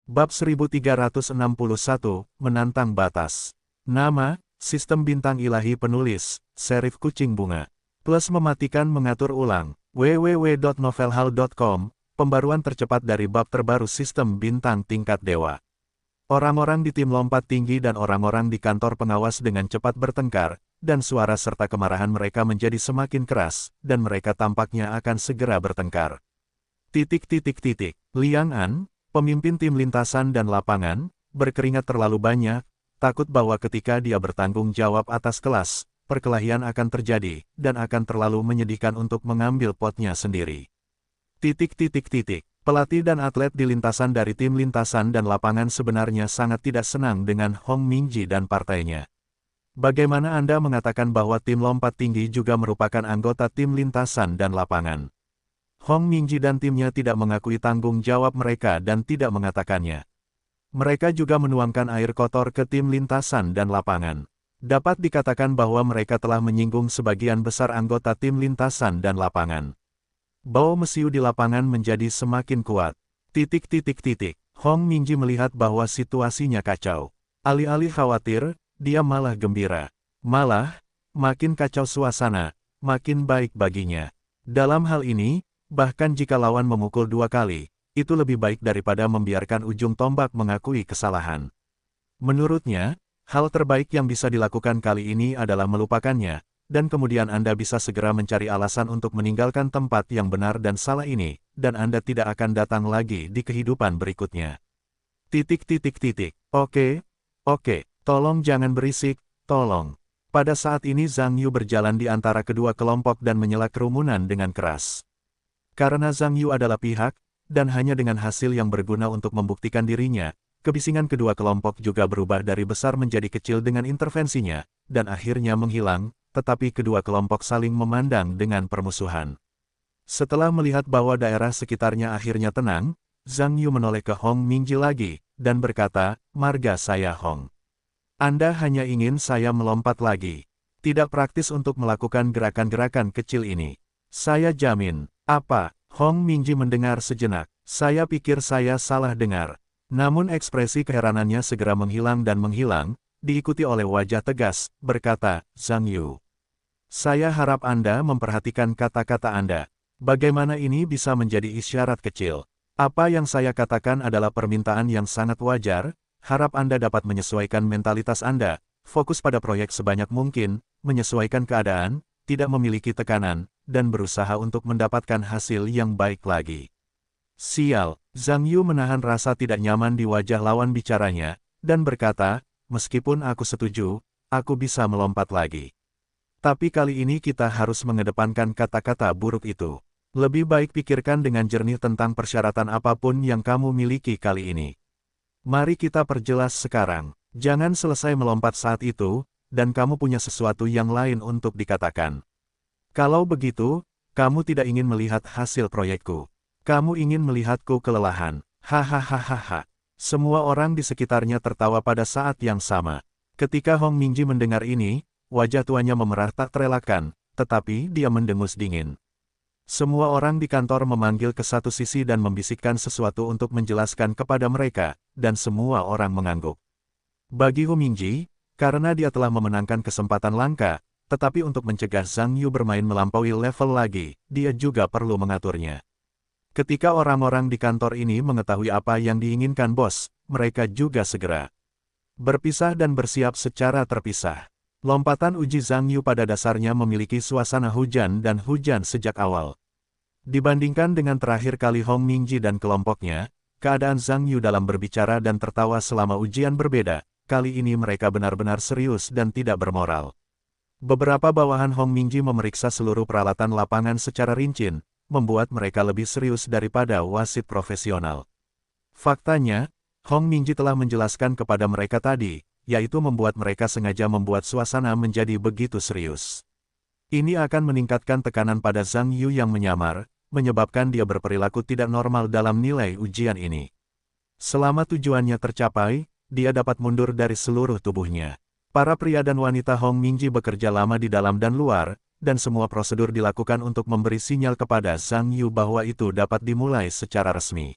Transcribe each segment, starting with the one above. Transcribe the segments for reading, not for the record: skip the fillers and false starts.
Bab 1361, Menantang Batas. Nama, Sistem Bintang Ilahi Penulis, Serif Kucing Bunga. Plus mematikan mengatur ulang, www.novelhall.com, pembaruan tercepat dari bab terbaru Sistem Bintang Tingkat Dewa. Orang-orang di tim lompat tinggi dan orang-orang di kantor pengawas dengan cepat bertengkar, dan suara serta kemarahan mereka menjadi semakin keras, dan mereka tampaknya akan segera bertengkar. Liang An, pemimpin tim lintasan dan lapangan, berkeringat terlalu banyak, takut bahwa ketika dia bertanggung jawab atas kelas, perkelahian akan terjadi, dan akan terlalu menyedihkan untuk mengambil potnya sendiri. Pelatih dan atlet di lintasan dari tim lintasan dan lapangan sebenarnya sangat tidak senang dengan Hong Mingji dan partainya. Bagaimana Anda mengatakan bahwa tim lompat tinggi juga merupakan anggota tim lintasan dan lapangan? Hong Mingji dan timnya tidak mengakui tanggung jawab mereka dan tidak mengatakannya. Mereka juga menuangkan air kotor ke tim lintasan dan lapangan. Dapat dikatakan bahwa mereka telah menyinggung sebagian besar anggota tim lintasan dan lapangan. Bau mesiu di lapangan menjadi semakin kuat. Hong Mingji melihat bahwa situasinya kacau. Alih-alih khawatir, dia malah gembira. Malah, makin kacau suasana, makin baik baginya. Dalam hal ini, bahkan jika lawan memukul 2 kali, itu lebih baik daripada membiarkan ujung tombak mengakui kesalahan. Menurutnya, hal terbaik yang bisa dilakukan kali ini adalah melupakannya, dan kemudian Anda bisa segera mencari alasan untuk meninggalkan tempat yang benar dan salah ini, dan Anda tidak akan datang lagi di kehidupan berikutnya. Oke, tolong jangan berisik, tolong. Pada saat ini Zhang Yu berjalan di antara kedua kelompok dan menyela kerumunan dengan keras. Karena Zhang Yu adalah pihak, dan hanya dengan hasil yang berguna untuk membuktikan dirinya, kebisingan kedua kelompok juga berubah dari besar menjadi kecil dengan intervensinya, dan akhirnya menghilang, tetapi kedua kelompok saling memandang dengan permusuhan. Setelah melihat bahwa daerah sekitarnya akhirnya tenang, Zhang Yu menoleh ke Hong Mingji lagi, dan berkata, "Marga saya Hong. Anda hanya ingin saya melompat lagi. Tidak praktis untuk melakukan gerakan-gerakan kecil ini. Saya jamin." "Apa?" Hong Mingji mendengar sejenak. "Saya pikir saya salah dengar." Namun ekspresi keheranannya segera menghilang, diikuti oleh wajah tegas, berkata, "Zhang Yu. Saya harap Anda memperhatikan kata-kata Anda. Bagaimana ini bisa menjadi isyarat kecil? Apa yang saya katakan adalah permintaan yang sangat wajar, harap Anda dapat menyesuaikan mentalitas Anda, fokus pada proyek sebanyak mungkin, menyesuaikan keadaan, tidak memiliki tekanan, dan berusaha untuk mendapatkan hasil yang baik lagi." Sial, Zhang Yu menahan rasa tidak nyaman di wajah lawan bicaranya, dan berkata, "Meskipun aku setuju, aku bisa melompat lagi. Tapi kali ini kita harus mengedepankan kata-kata buruk itu. Lebih baik pikirkan dengan jernih tentang persyaratan apapun yang kamu miliki kali ini. Mari kita perjelas sekarang. Jangan selesai melompat saat itu, dan kamu punya sesuatu yang lain untuk dikatakan. Kalau begitu, kamu tidak ingin melihat hasil proyekku. Kamu ingin melihatku kelelahan. Hahaha." Semua orang di sekitarnya tertawa pada saat yang sama. Ketika Hong Mingji mendengar ini, wajah tuanya memerah tak terelakkan, tetapi dia mendengus dingin. Semua orang di kantor memanggil ke satu sisi dan membisikkan sesuatu untuk menjelaskan kepada mereka, dan semua orang mengangguk. Bagi Hong Mingji, karena dia telah memenangkan kesempatan langka, tetapi untuk mencegah Zhang Yu bermain melampaui level lagi, dia juga perlu mengaturnya. Ketika orang-orang di kantor ini mengetahui apa yang diinginkan bos, mereka juga segera berpisah dan bersiap secara terpisah. Lompatan uji Zhang Yu pada dasarnya memiliki suasana hujan dan hujan sejak awal. Dibandingkan dengan terakhir kali Hong Mingji dan kelompoknya, keadaan Zhang Yu dalam berbicara dan tertawa selama ujian berbeda. Kali ini mereka benar-benar serius dan tidak bermoral. Beberapa bawahan Hong Mingji memeriksa seluruh peralatan lapangan secara rinci, membuat mereka lebih serius daripada wasit profesional. Faktanya, Hong Mingji telah menjelaskan kepada mereka tadi, yaitu membuat mereka sengaja membuat suasana menjadi begitu serius. Ini akan meningkatkan tekanan pada Zhang Yu yang menyamar, menyebabkan dia berperilaku tidak normal dalam nilai ujian ini. Selama tujuannya tercapai, dia dapat mundur dari seluruh tubuhnya. Para pria dan wanita Hong Mingji bekerja lama di dalam dan luar, dan semua prosedur dilakukan untuk memberi sinyal kepada Zhang Yu bahwa itu dapat dimulai secara resmi.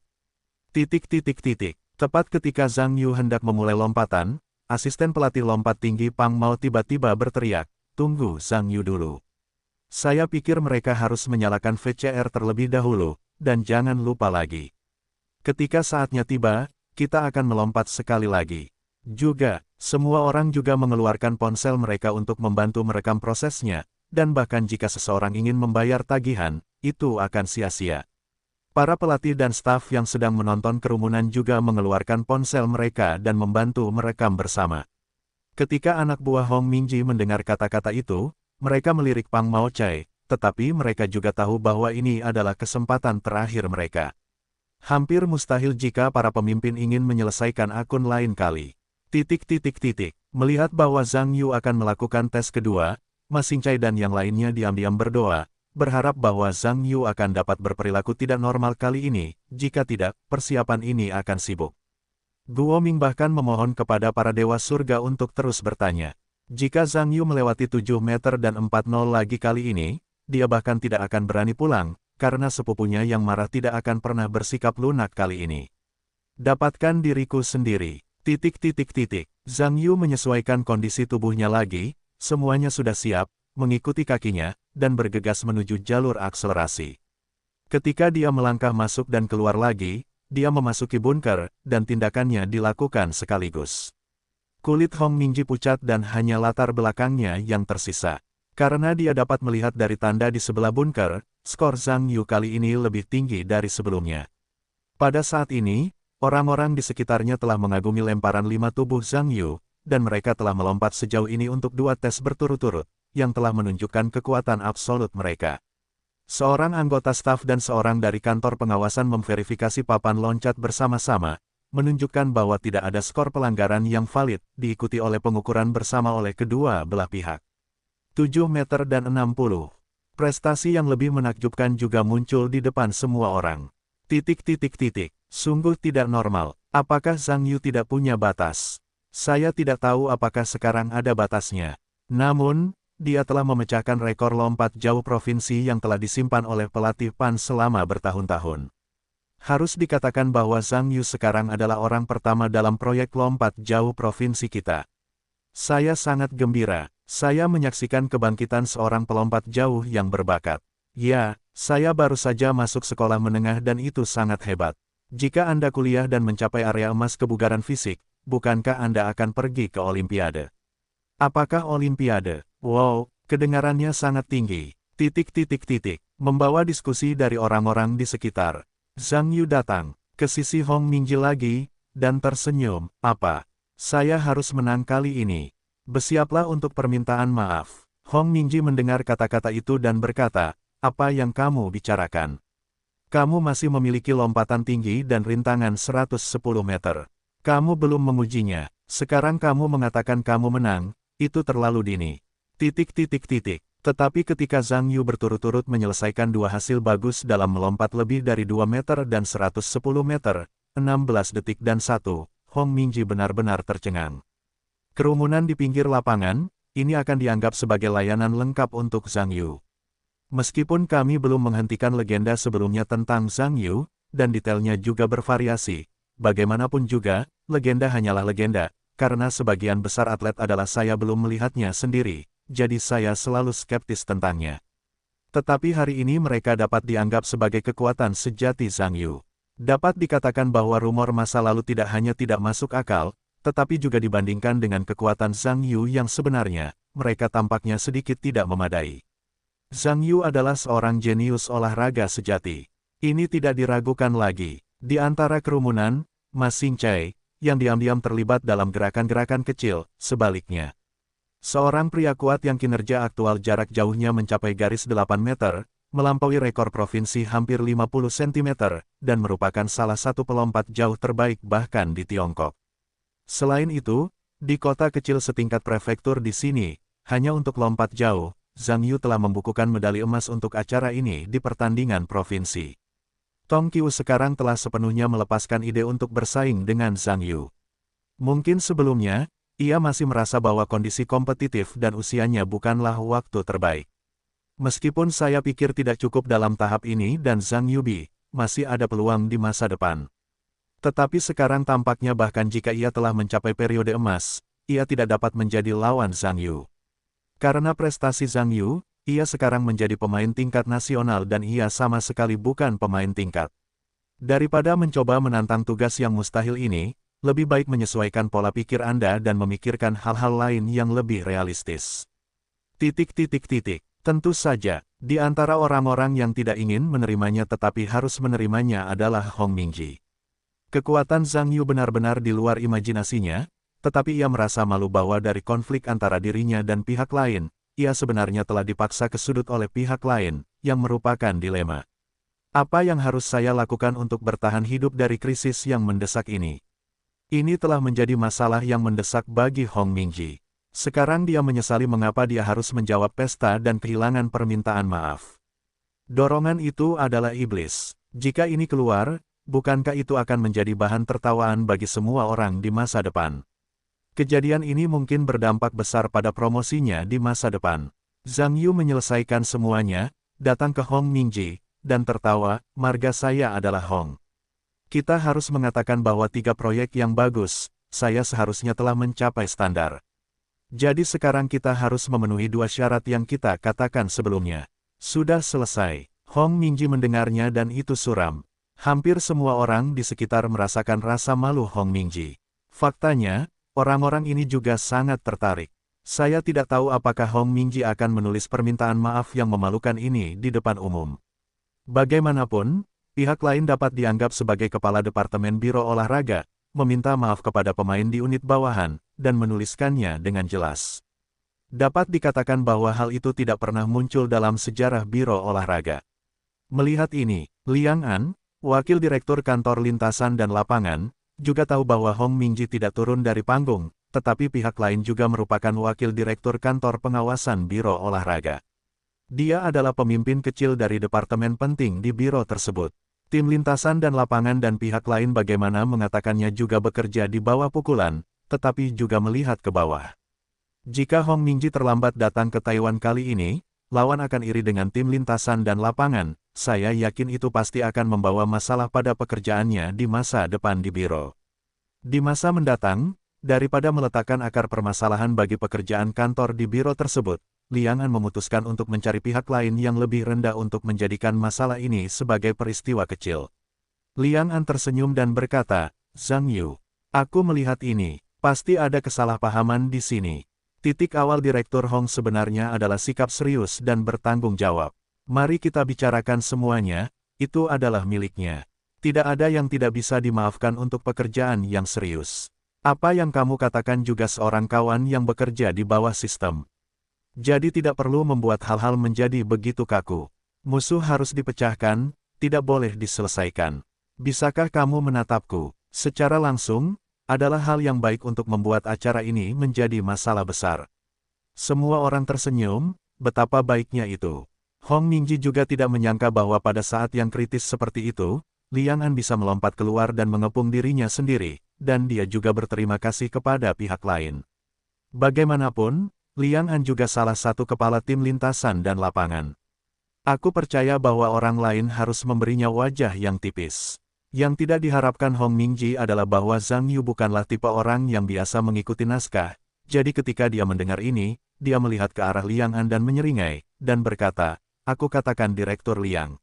Tepat ketika Zhang Yu hendak memulai lompatan, asisten pelatih lompat tinggi Pang Mao tiba-tiba berteriak, "Tunggu Zhang Yu dulu. Saya pikir mereka harus menyalakan VCR terlebih dahulu, dan jangan lupa lagi. Ketika saatnya tiba, kita akan melompat sekali lagi." Juga, semua orang juga mengeluarkan ponsel mereka untuk membantu merekam prosesnya, dan bahkan jika seseorang ingin membayar tagihan, itu akan sia-sia. Para pelatih dan staf yang sedang menonton kerumunan juga mengeluarkan ponsel mereka dan membantu merekam bersama. Ketika anak buah Hong Mingji mendengar kata-kata itu, mereka melirik Pang Mao Chai, tetapi mereka juga tahu bahwa ini adalah kesempatan terakhir mereka. Hampir mustahil jika para pemimpin ingin menyelesaikan akun lain kali. Melihat bahwa Zhang Yu akan melakukan tes kedua, Ma Xingcai dan yang lainnya diam-diam berdoa, berharap bahwa Zhang Yu akan dapat berperilaku tidak normal kali ini, jika tidak, persiapan ini akan sibuk. Guo Ming bahkan memohon kepada para dewa surga untuk terus bertanya. Jika Zhang Yu melewati 7 meter dan 40 lagi kali ini, dia bahkan tidak akan berani pulang, karena sepupunya yang marah tidak akan pernah bersikap lunak kali ini. Dapatkan diriku sendiri. Zhang Yu menyesuaikan kondisi tubuhnya lagi, semuanya sudah siap, mengikuti kakinya, dan bergegas menuju jalur akselerasi. Ketika dia melangkah masuk dan keluar lagi, dia memasuki bunker, dan tindakannya dilakukan sekaligus. Kulit Hong Mingji pucat dan hanya latar belakangnya yang tersisa. Karena dia dapat melihat dari tanda di sebelah bunker, skor Zhang Yu kali ini lebih tinggi dari sebelumnya. Pada saat ini, orang-orang di sekitarnya telah mengagumi lemparan 5 tubuh Zhang Yu, dan mereka telah melompat sejauh ini untuk 2 tes berturut-turut, yang telah menunjukkan kekuatan absolut mereka. Seorang anggota staf dan seorang dari kantor pengawasan memverifikasi papan loncat bersama-sama, menunjukkan bahwa tidak ada skor pelanggaran yang valid, diikuti oleh pengukuran bersama oleh kedua belah pihak. 7 meter dan 60. Prestasi yang lebih menakjubkan juga muncul di depan semua orang. Sungguh tidak normal. Apakah Zhang Yu tidak punya batas? Saya tidak tahu apakah sekarang ada batasnya. Namun, dia telah memecahkan rekor lompat jauh provinsi yang telah disimpan oleh pelatih Pan selama bertahun-tahun. Harus dikatakan bahwa Zhang Yu sekarang adalah orang pertama dalam proyek lompat jauh provinsi kita. Saya sangat gembira. Saya menyaksikan kebangkitan seorang pelompat jauh yang berbakat. Ya, saya baru saja masuk sekolah menengah dan itu sangat hebat. Jika Anda kuliah dan mencapai area emas kebugaran fisik, bukankah Anda akan pergi ke Olimpiade? Apakah Olimpiade? Wow, kedengarannya sangat tinggi. Membawa diskusi dari orang-orang di sekitar. Zhang Yu datang ke sisi Hong Mingji lagi, dan tersenyum. Apa? Saya harus menang kali ini. Bersiaplah untuk permintaan maaf. Hong Mingji mendengar kata-kata itu dan berkata, apa yang kamu bicarakan? Kamu masih memiliki lompatan tinggi dan rintangan 110 meter. Kamu belum mengujinya. Sekarang kamu mengatakan kamu menang, itu terlalu dini. Tetapi ketika Zhang Yu berturut-turut menyelesaikan 2 hasil bagus dalam melompat lebih dari 2 meter dan 110 meter, 16 detik dan 1, Hong Mingji benar-benar tercengang. Kerumunan di pinggir lapangan, ini akan dianggap sebagai layanan lengkap untuk Zhang Yu. Meskipun kami belum menghentikan legenda sebelumnya tentang Zhang Yu, dan detailnya juga bervariasi, bagaimanapun juga, legenda hanyalah legenda, karena sebagian besar atlet adalah saya belum melihatnya sendiri. Jadi saya selalu skeptis tentangnya. Tetapi hari ini mereka dapat dianggap sebagai kekuatan sejati Zhang Yu. Dapat dikatakan bahwa rumor masa lalu tidak hanya tidak masuk akal, tetapi juga dibandingkan dengan kekuatan Zhang Yu yang sebenarnya, mereka tampaknya sedikit tidak memadai. Zhang Yu adalah seorang jenius olahraga sejati. Ini tidak diragukan lagi. Di antara kerumunan, Ma Xingcai, yang diam-diam terlibat dalam gerakan-gerakan kecil, sebaliknya. Seorang pria kuat yang kinerja aktual jarak jauhnya mencapai garis 8 meter, melampaui rekor provinsi hampir 50 cm, dan merupakan salah satu pelompat jauh terbaik bahkan di Tiongkok. Selain itu, di kota kecil setingkat prefektur di sini, hanya untuk lompat jauh, Zhang Yu telah membukukan medali emas untuk acara ini di pertandingan provinsi. Tong Qiu sekarang telah sepenuhnya melepaskan ide untuk bersaing dengan Zhang Yu. Mungkin sebelumnya, ia masih merasa bahwa kondisi kompetitif dan usianya bukanlah waktu terbaik. Meskipun saya pikir tidak cukup dalam tahap ini dan Zhang Yubi, masih ada peluang di masa depan. Tetapi sekarang tampaknya bahkan jika ia telah mencapai periode emas, ia tidak dapat menjadi lawan Zhang Yu. Karena prestasi Zhang Yu, ia sekarang menjadi pemain tingkat nasional dan ia sama sekali bukan pemain tingkat. Daripada mencoba menantang tugas yang mustahil ini, lebih baik menyesuaikan pola pikir Anda dan memikirkan hal-hal lain yang lebih realistis. Tentu saja, di antara orang-orang yang tidak ingin menerimanya tetapi harus menerimanya adalah Hong Mingji. Kekuatan Zhang Yu benar-benar di luar imajinasinya, tetapi ia merasa malu bahwa dari konflik antara dirinya dan pihak lain, ia sebenarnya telah dipaksa ke sudut oleh pihak lain, yang merupakan dilema. Apa yang harus saya lakukan untuk bertahan hidup dari krisis yang mendesak ini? Ini telah menjadi masalah yang mendesak bagi Hong Mingji. Sekarang dia menyesali mengapa dia harus menjawab pesta dan kehilangan permintaan maaf. Dorongan itu adalah iblis. Jika ini keluar, bukankah itu akan menjadi bahan tertawaan bagi semua orang di masa depan? Kejadian ini mungkin berdampak besar pada promosinya di masa depan. Zhang Yu menyelesaikan semuanya, datang ke Hong Mingji, dan tertawa, marga saya adalah Hong. Kita harus mengatakan bahwa 3 proyek yang bagus, saya seharusnya telah mencapai standar. Jadi sekarang kita harus memenuhi 2 syarat yang kita katakan sebelumnya. Sudah selesai. Hong Mingji mendengarnya dan itu suram. Hampir semua orang di sekitar merasakan rasa malu Hong Mingji. Faktanya, orang-orang ini juga sangat tertarik. Saya tidak tahu apakah Hong Mingji akan menulis permintaan maaf yang memalukan ini di depan umum. Bagaimanapun, pihak lain dapat dianggap sebagai kepala Departemen Biro Olahraga, meminta maaf kepada pemain di unit bawahan, dan menuliskannya dengan jelas. Dapat dikatakan bahwa hal itu tidak pernah muncul dalam sejarah Biro Olahraga. Melihat ini, Liang An, wakil direktur kantor lintasan dan lapangan, juga tahu bahwa Hong Mingji tidak turun dari panggung, tetapi pihak lain juga merupakan wakil direktur kantor pengawasan Biro Olahraga. Dia adalah pemimpin kecil dari departemen penting di biro tersebut. Tim lintasan dan lapangan dan pihak lain bagaimana mengatakannya juga bekerja di bawah pukulan, tetapi juga melihat ke bawah. Jika Hong Mingji terlambat datang ke Taiwan kali ini, lawan akan iri dengan tim lintasan dan lapangan. Saya yakin itu pasti akan membawa masalah pada pekerjaannya di masa depan di biro. Di masa mendatang, daripada meletakkan akar permasalahan bagi pekerjaan kantor di biro tersebut, Liang An memutuskan untuk mencari pihak lain yang lebih rendah untuk menjadikan masalah ini sebagai peristiwa kecil. Liang An tersenyum dan berkata, Zhang Yu, aku melihat ini, pasti ada kesalahpahaman di sini. Titik awal Direktur Hong sebenarnya adalah sikap serius dan bertanggung jawab. Mari kita bicarakan semuanya, itu adalah miliknya. Tidak ada yang tidak bisa dimaafkan untuk pekerjaan yang serius. Apa yang kamu katakan juga seorang kawan yang bekerja di bawah sistem. Jadi tidak perlu membuat hal-hal menjadi begitu kaku. Musuh harus dipecahkan, tidak boleh diselesaikan. Bisakah kamu menatapku? Secara langsung, adalah hal yang baik untuk membuat acara ini menjadi masalah besar. Semua orang tersenyum, betapa baiknya itu. Hong Mingji juga tidak menyangka bahwa pada saat yang kritis seperti itu, Liang An bisa melompat keluar dan mengepung dirinya sendiri, dan dia juga berterima kasih kepada pihak lain. Bagaimanapun, Liang An juga salah satu kepala tim lintasan dan lapangan. Aku percaya bahwa orang lain harus memberinya wajah yang tipis. Yang tidak diharapkan Hong Mingji adalah bahwa Zhang Yu bukanlah tipe orang yang biasa mengikuti naskah, jadi ketika dia mendengar ini, dia melihat ke arah Liang An dan menyeringai, dan berkata, aku katakan Direktur Liang.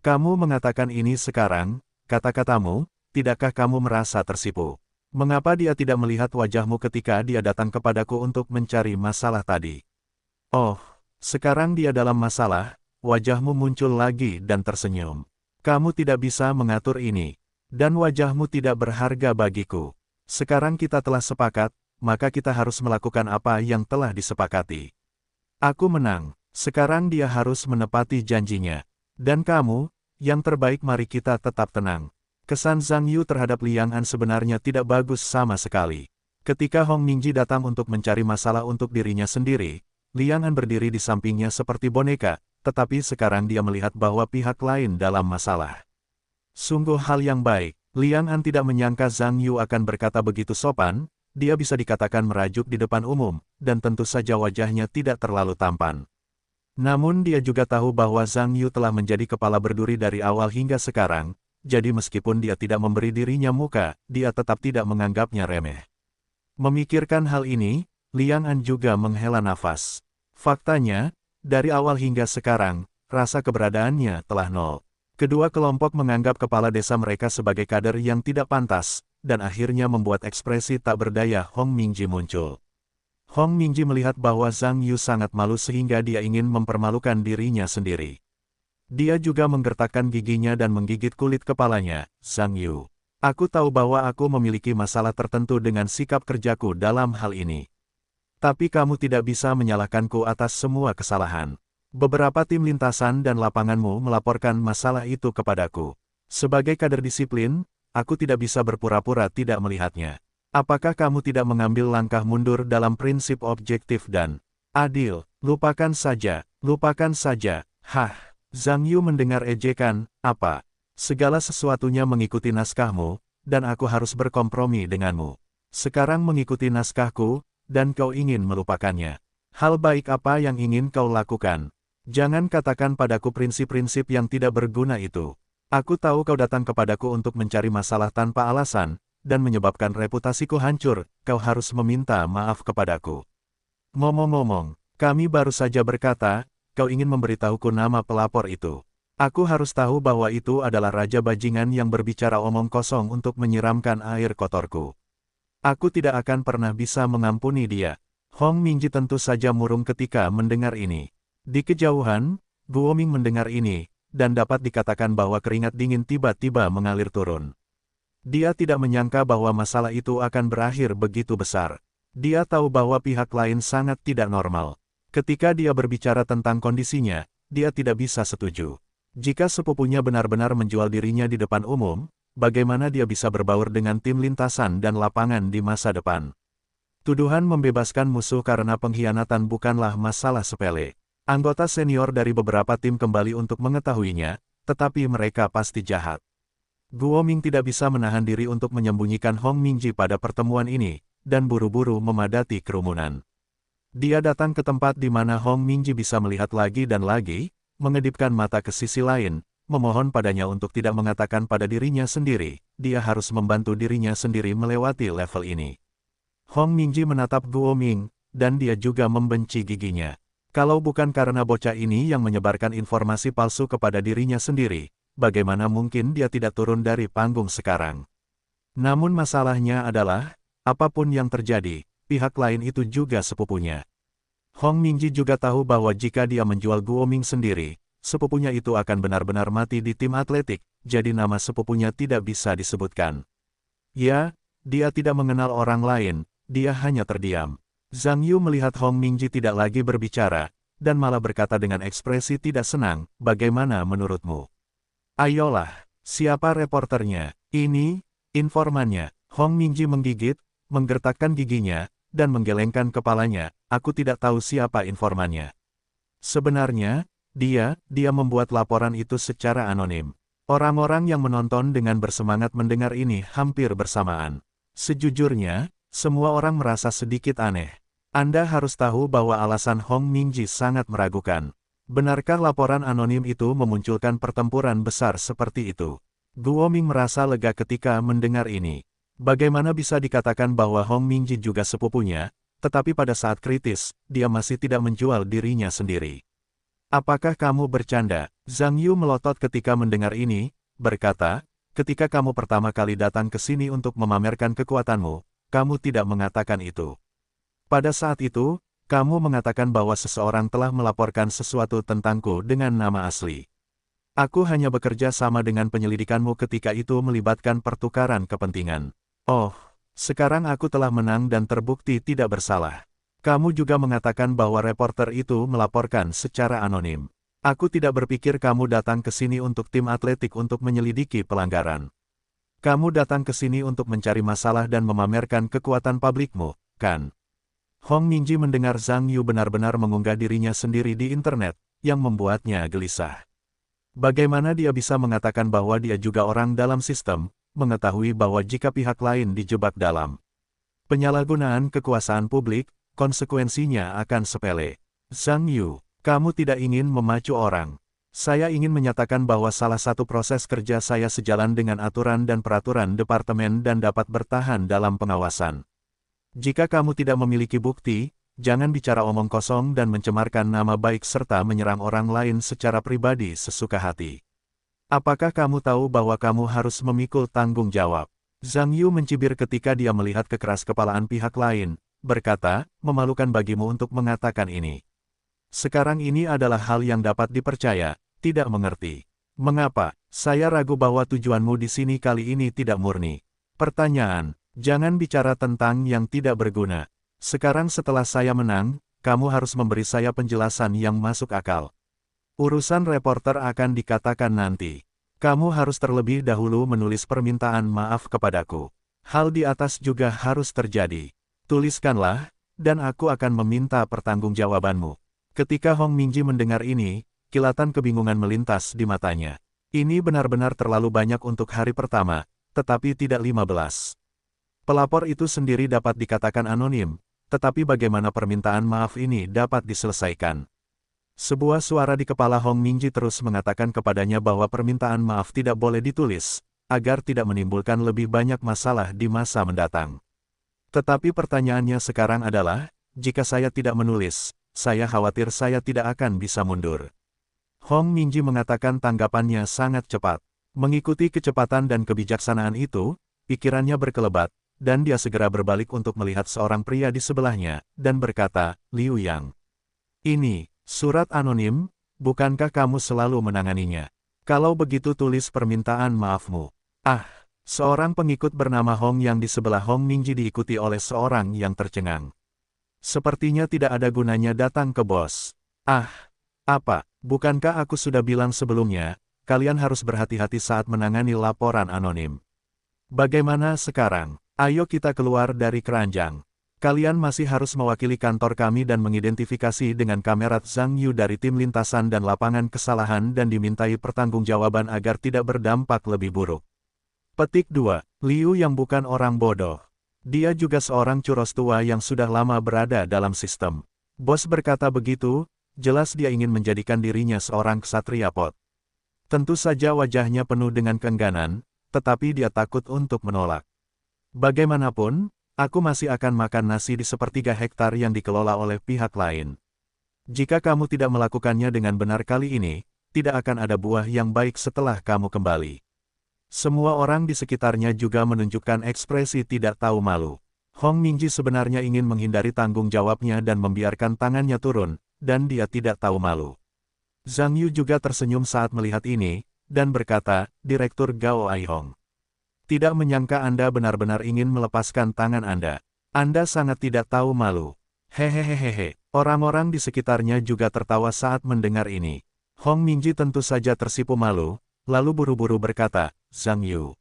Kamu mengatakan ini sekarang, kata-katamu, tidakkah kamu merasa tersipu? Mengapa dia tidak melihat wajahmu ketika dia datang kepadaku untuk mencari masalah tadi? Oh, sekarang dia dalam masalah, wajahmu muncul lagi dan tersenyum. Kamu tidak bisa mengatur ini, dan wajahmu tidak berharga bagiku. Sekarang kita telah sepakat, maka kita harus melakukan apa yang telah disepakati. Aku menang. Sekarang dia harus menepati janjinya. Dan kamu, yang terbaik mari kita tetap tenang. Kesan Zhang Yu terhadap Liang An sebenarnya tidak bagus sama sekali. Ketika Hong Mingji datang untuk mencari masalah untuk dirinya sendiri, Liang An berdiri di sampingnya seperti boneka, tetapi sekarang dia melihat bahwa pihak lain dalam masalah. Sungguh hal yang baik, Liang An tidak menyangka Zhang Yu akan berkata begitu sopan, dia bisa dikatakan merajuk di depan umum, dan tentu saja wajahnya tidak terlalu tampan. Namun dia juga tahu bahwa Zhang Yu telah menjadi kepala berduri dari awal hingga sekarang, jadi meskipun dia tidak memberi dirinya muka, dia tetap tidak menganggapnya remeh. Memikirkan hal ini, Liang An juga menghela nafas. Faktanya, dari awal hingga sekarang, rasa keberadaannya telah nol. Kedua kelompok menganggap kepala desa mereka sebagai kader yang tidak pantas, dan akhirnya membuat ekspresi tak berdaya Hong Mingji muncul. Hong Mingji melihat bahwa Zhang Yu sangat malu sehingga dia ingin mempermalukan dirinya sendiri. Dia juga menggertakkan giginya dan menggigit kulit kepalanya. Zhang Yu, aku tahu bahwa aku memiliki masalah tertentu dengan sikap kerjaku dalam hal ini. Tapi kamu tidak bisa menyalahkanku atas semua kesalahan. Beberapa tim lintasan dan lapanganmu melaporkan masalah itu kepadaku. Sebagai kader disiplin, aku tidak bisa berpura-pura tidak melihatnya. Apakah kamu tidak mengambil langkah mundur dalam prinsip objektif dan adil? Lupakan saja, lupakan saja. Hah, Zhang Yu mendengar ejekan, apa? Segala sesuatunya mengikuti naskahmu, dan aku harus berkompromi denganmu. Sekarang mengikuti naskahku, dan kau ingin melupakannya. Hal baik apa yang ingin kau lakukan? Jangan katakan padaku prinsip-prinsip yang tidak berguna itu. Aku tahu kau datang kepadaku untuk mencari masalah tanpa alasan, dan menyebabkan reputasiku hancur, kau harus meminta maaf kepadaku. Ngomong-ngomong, kami baru saja berkata, kau ingin memberitahuku nama pelapor itu. Aku harus tahu bahwa itu adalah Raja Bajingan yang berbicara omong kosong untuk menyiramkan air kotorku. Aku tidak akan pernah bisa mengampuni dia. Hong Mingji tentu saja murung ketika mendengar ini. Di kejauhan, Guoming mendengar ini, dan dapat dikatakan bahwa keringat dingin tiba-tiba mengalir turun. Dia tidak menyangka bahwa masalah itu akan berakhir begitu besar. Dia tahu bahwa pihak lain sangat tidak normal. Ketika dia berbicara tentang kondisinya, dia tidak bisa setuju. Jika sepupunya benar-benar menjual dirinya di depan umum, bagaimana dia bisa berbaur dengan tim lintasan dan lapangan di masa depan? Tuduhan membebaskan musuh karena pengkhianatan bukanlah masalah sepele. Anggota senior dari beberapa tim kembali untuk mengetahuinya, tetapi mereka pasti jahat. Guoming tidak bisa menahan diri untuk menyembunyikan Hong Mingji pada pertemuan ini, dan buru-buru memadati kerumunan. Dia datang ke tempat di mana Hong Mingji bisa melihat lagi dan lagi, mengedipkan mata ke sisi lain, memohon padanya untuk tidak mengatakan pada dirinya sendiri, dia harus membantu dirinya sendiri melewati level ini. Hong Mingji menatap Guoming, dan dia juga membenci giginya. Kalau bukan karena bocah ini yang menyebarkan informasi palsu kepada dirinya sendiri, bagaimana mungkin dia tidak turun dari panggung sekarang? Namun masalahnya adalah, apapun yang terjadi, pihak lain itu juga sepupunya. Hong Mingji juga tahu bahwa jika dia menjual Guoming sendiri, sepupunya itu akan benar-benar mati di tim atletik, jadi nama sepupunya tidak bisa disebutkan. Ya, dia tidak mengenal orang lain, dia hanya terdiam. Zhang Yu melihat Hong Mingji tidak lagi berbicara, dan malah berkata dengan ekspresi tidak senang, bagaimana menurutmu? Ayolah, siapa reporternya? Ini, informannya. Hong Mingji menggigit, menggertakkan giginya, dan menggelengkan kepalanya, aku tidak tahu siapa informannya. Sebenarnya, dia membuat laporan itu secara anonim. Orang-orang yang menonton dengan bersemangat mendengar ini hampir bersamaan. Sejujurnya, semua orang merasa sedikit aneh. Anda harus tahu bahwa alasan Hong Mingji sangat meragukan. Benarkah laporan anonim itu memunculkan pertempuran besar seperti itu? Guoming merasa lega ketika mendengar ini. Bagaimana bisa dikatakan bahwa Hong Mingji juga sepupunya, tetapi pada saat kritis, dia masih tidak menjual dirinya sendiri. Apakah kamu bercanda? Zhang Yu melotot ketika mendengar ini, berkata, ketika kamu pertama kali datang ke sini untuk memamerkan kekuatanmu, kamu tidak mengatakan itu. Pada saat itu, kamu mengatakan bahwa seseorang telah melaporkan sesuatu tentangku dengan nama asli. Aku hanya bekerja sama dengan penyelidikanmu ketika itu melibatkan pertukaran kepentingan. Oh, sekarang aku telah menang dan terbukti tidak bersalah. Kamu juga mengatakan bahwa reporter itu melaporkan secara anonim. Aku tidak berpikir kamu datang ke sini untuk tim atletik untuk menyelidiki pelanggaran. Kamu datang ke sini untuk mencari masalah dan memamerkan kekuatan publikmu, kan? Hong Mingji mendengar Zhang Yu benar-benar mengunggah dirinya sendiri di internet, yang membuatnya gelisah. Bagaimana dia bisa mengatakan bahwa dia juga orang dalam sistem, mengetahui bahwa jika pihak lain dijebak dalam penyalahgunaan kekuasaan publik, konsekuensinya akan sepele. Zhang Yu, kamu tidak ingin memacu orang. Saya ingin menyatakan bahwa salah satu proses kerja saya sejalan dengan aturan dan peraturan departemen dan dapat bertahan dalam pengawasan. Jika kamu tidak memiliki bukti, jangan bicara omong kosong dan mencemarkan nama baik serta menyerang orang lain secara pribadi sesuka hati. Apakah kamu tahu bahwa kamu harus memikul tanggung jawab? Zhang Yu mencibir ketika dia melihat kekeraskepalaan pihak lain, berkata, memalukan bagimu untuk mengatakan ini. Sekarang ini adalah hal yang dapat dipercaya, tidak mengerti. Mengapa? Saya ragu bahwa tujuanmu di sini kali ini tidak murni. Pertanyaan, jangan bicara tentang yang tidak berguna. Sekarang setelah saya menang, kamu harus memberi saya penjelasan yang masuk akal. Urusan reporter akan dikatakan nanti. Kamu harus terlebih dahulu menulis permintaan maaf kepadaku. Hal di atas juga harus terjadi. Tuliskanlah, dan aku akan meminta pertanggungjawabanmu. Ketika Hong Mingji mendengar ini, kilatan kebingungan melintas di matanya. Ini benar-benar terlalu banyak untuk hari pertama, tetapi tidak 15. Pelapor itu sendiri dapat dikatakan anonim, tetapi bagaimana permintaan maaf ini dapat diselesaikan? Sebuah suara di kepala Hong Mingji terus mengatakan kepadanya bahwa permintaan maaf tidak boleh ditulis, agar tidak menimbulkan lebih banyak masalah di masa mendatang. Tetapi pertanyaannya sekarang adalah, jika saya tidak menulis, saya khawatir saya tidak akan bisa mundur. Hong Mingji mengatakan tanggapannya sangat cepat. Mengikuti kecepatan dan kebijaksanaan itu, pikirannya berkelebat, dan dia segera berbalik untuk melihat seorang pria di sebelahnya, dan berkata, Liu Yang. Ini, surat anonim, bukankah kamu selalu menanganinya? Kalau begitu tulis permintaan maafmu. Seorang pengikut bernama Hong yang di sebelah Hong Mingji diikuti oleh seorang yang tercengang. Sepertinya tidak ada gunanya datang ke bos. Apa? Bukankah aku sudah bilang sebelumnya, kalian harus berhati-hati saat menangani laporan anonim. Bagaimana sekarang? Ayo kita keluar dari keranjang. Kalian masih harus mewakili kantor kami dan mengidentifikasi dengan kamera Zhang Yu dari tim lintasan dan lapangan kesalahan dan dimintai pertanggungjawaban agar tidak berdampak lebih buruk. Petik 2. Liu yang bukan orang bodoh. Dia juga seorang curos tua yang sudah lama berada dalam sistem. Bos berkata begitu, jelas dia ingin menjadikan dirinya seorang ksatria pot. Tentu saja wajahnya penuh dengan keengganan, tetapi dia takut untuk menolak. Bagaimanapun, aku masih akan makan nasi di sepertiga hektar yang dikelola oleh pihak lain. Jika kamu tidak melakukannya dengan benar kali ini, tidak akan ada buah yang baik setelah kamu kembali. Semua orang di sekitarnya juga menunjukkan ekspresi tidak tahu malu. Hong Mingji sebenarnya ingin menghindari tanggung jawabnya dan membiarkan tangannya turun, dan dia tidak tahu malu. Zhang Yu juga tersenyum saat melihat ini, dan berkata, Direktur Gao Aihong. Tidak menyangka Anda benar-benar ingin melepaskan tangan Anda. Anda sangat tidak tahu malu. Hehehehe. Orang-orang di sekitarnya juga tertawa saat mendengar ini. Hong Mingji tentu saja tersipu malu, lalu buru-buru berkata, Zhang Yu.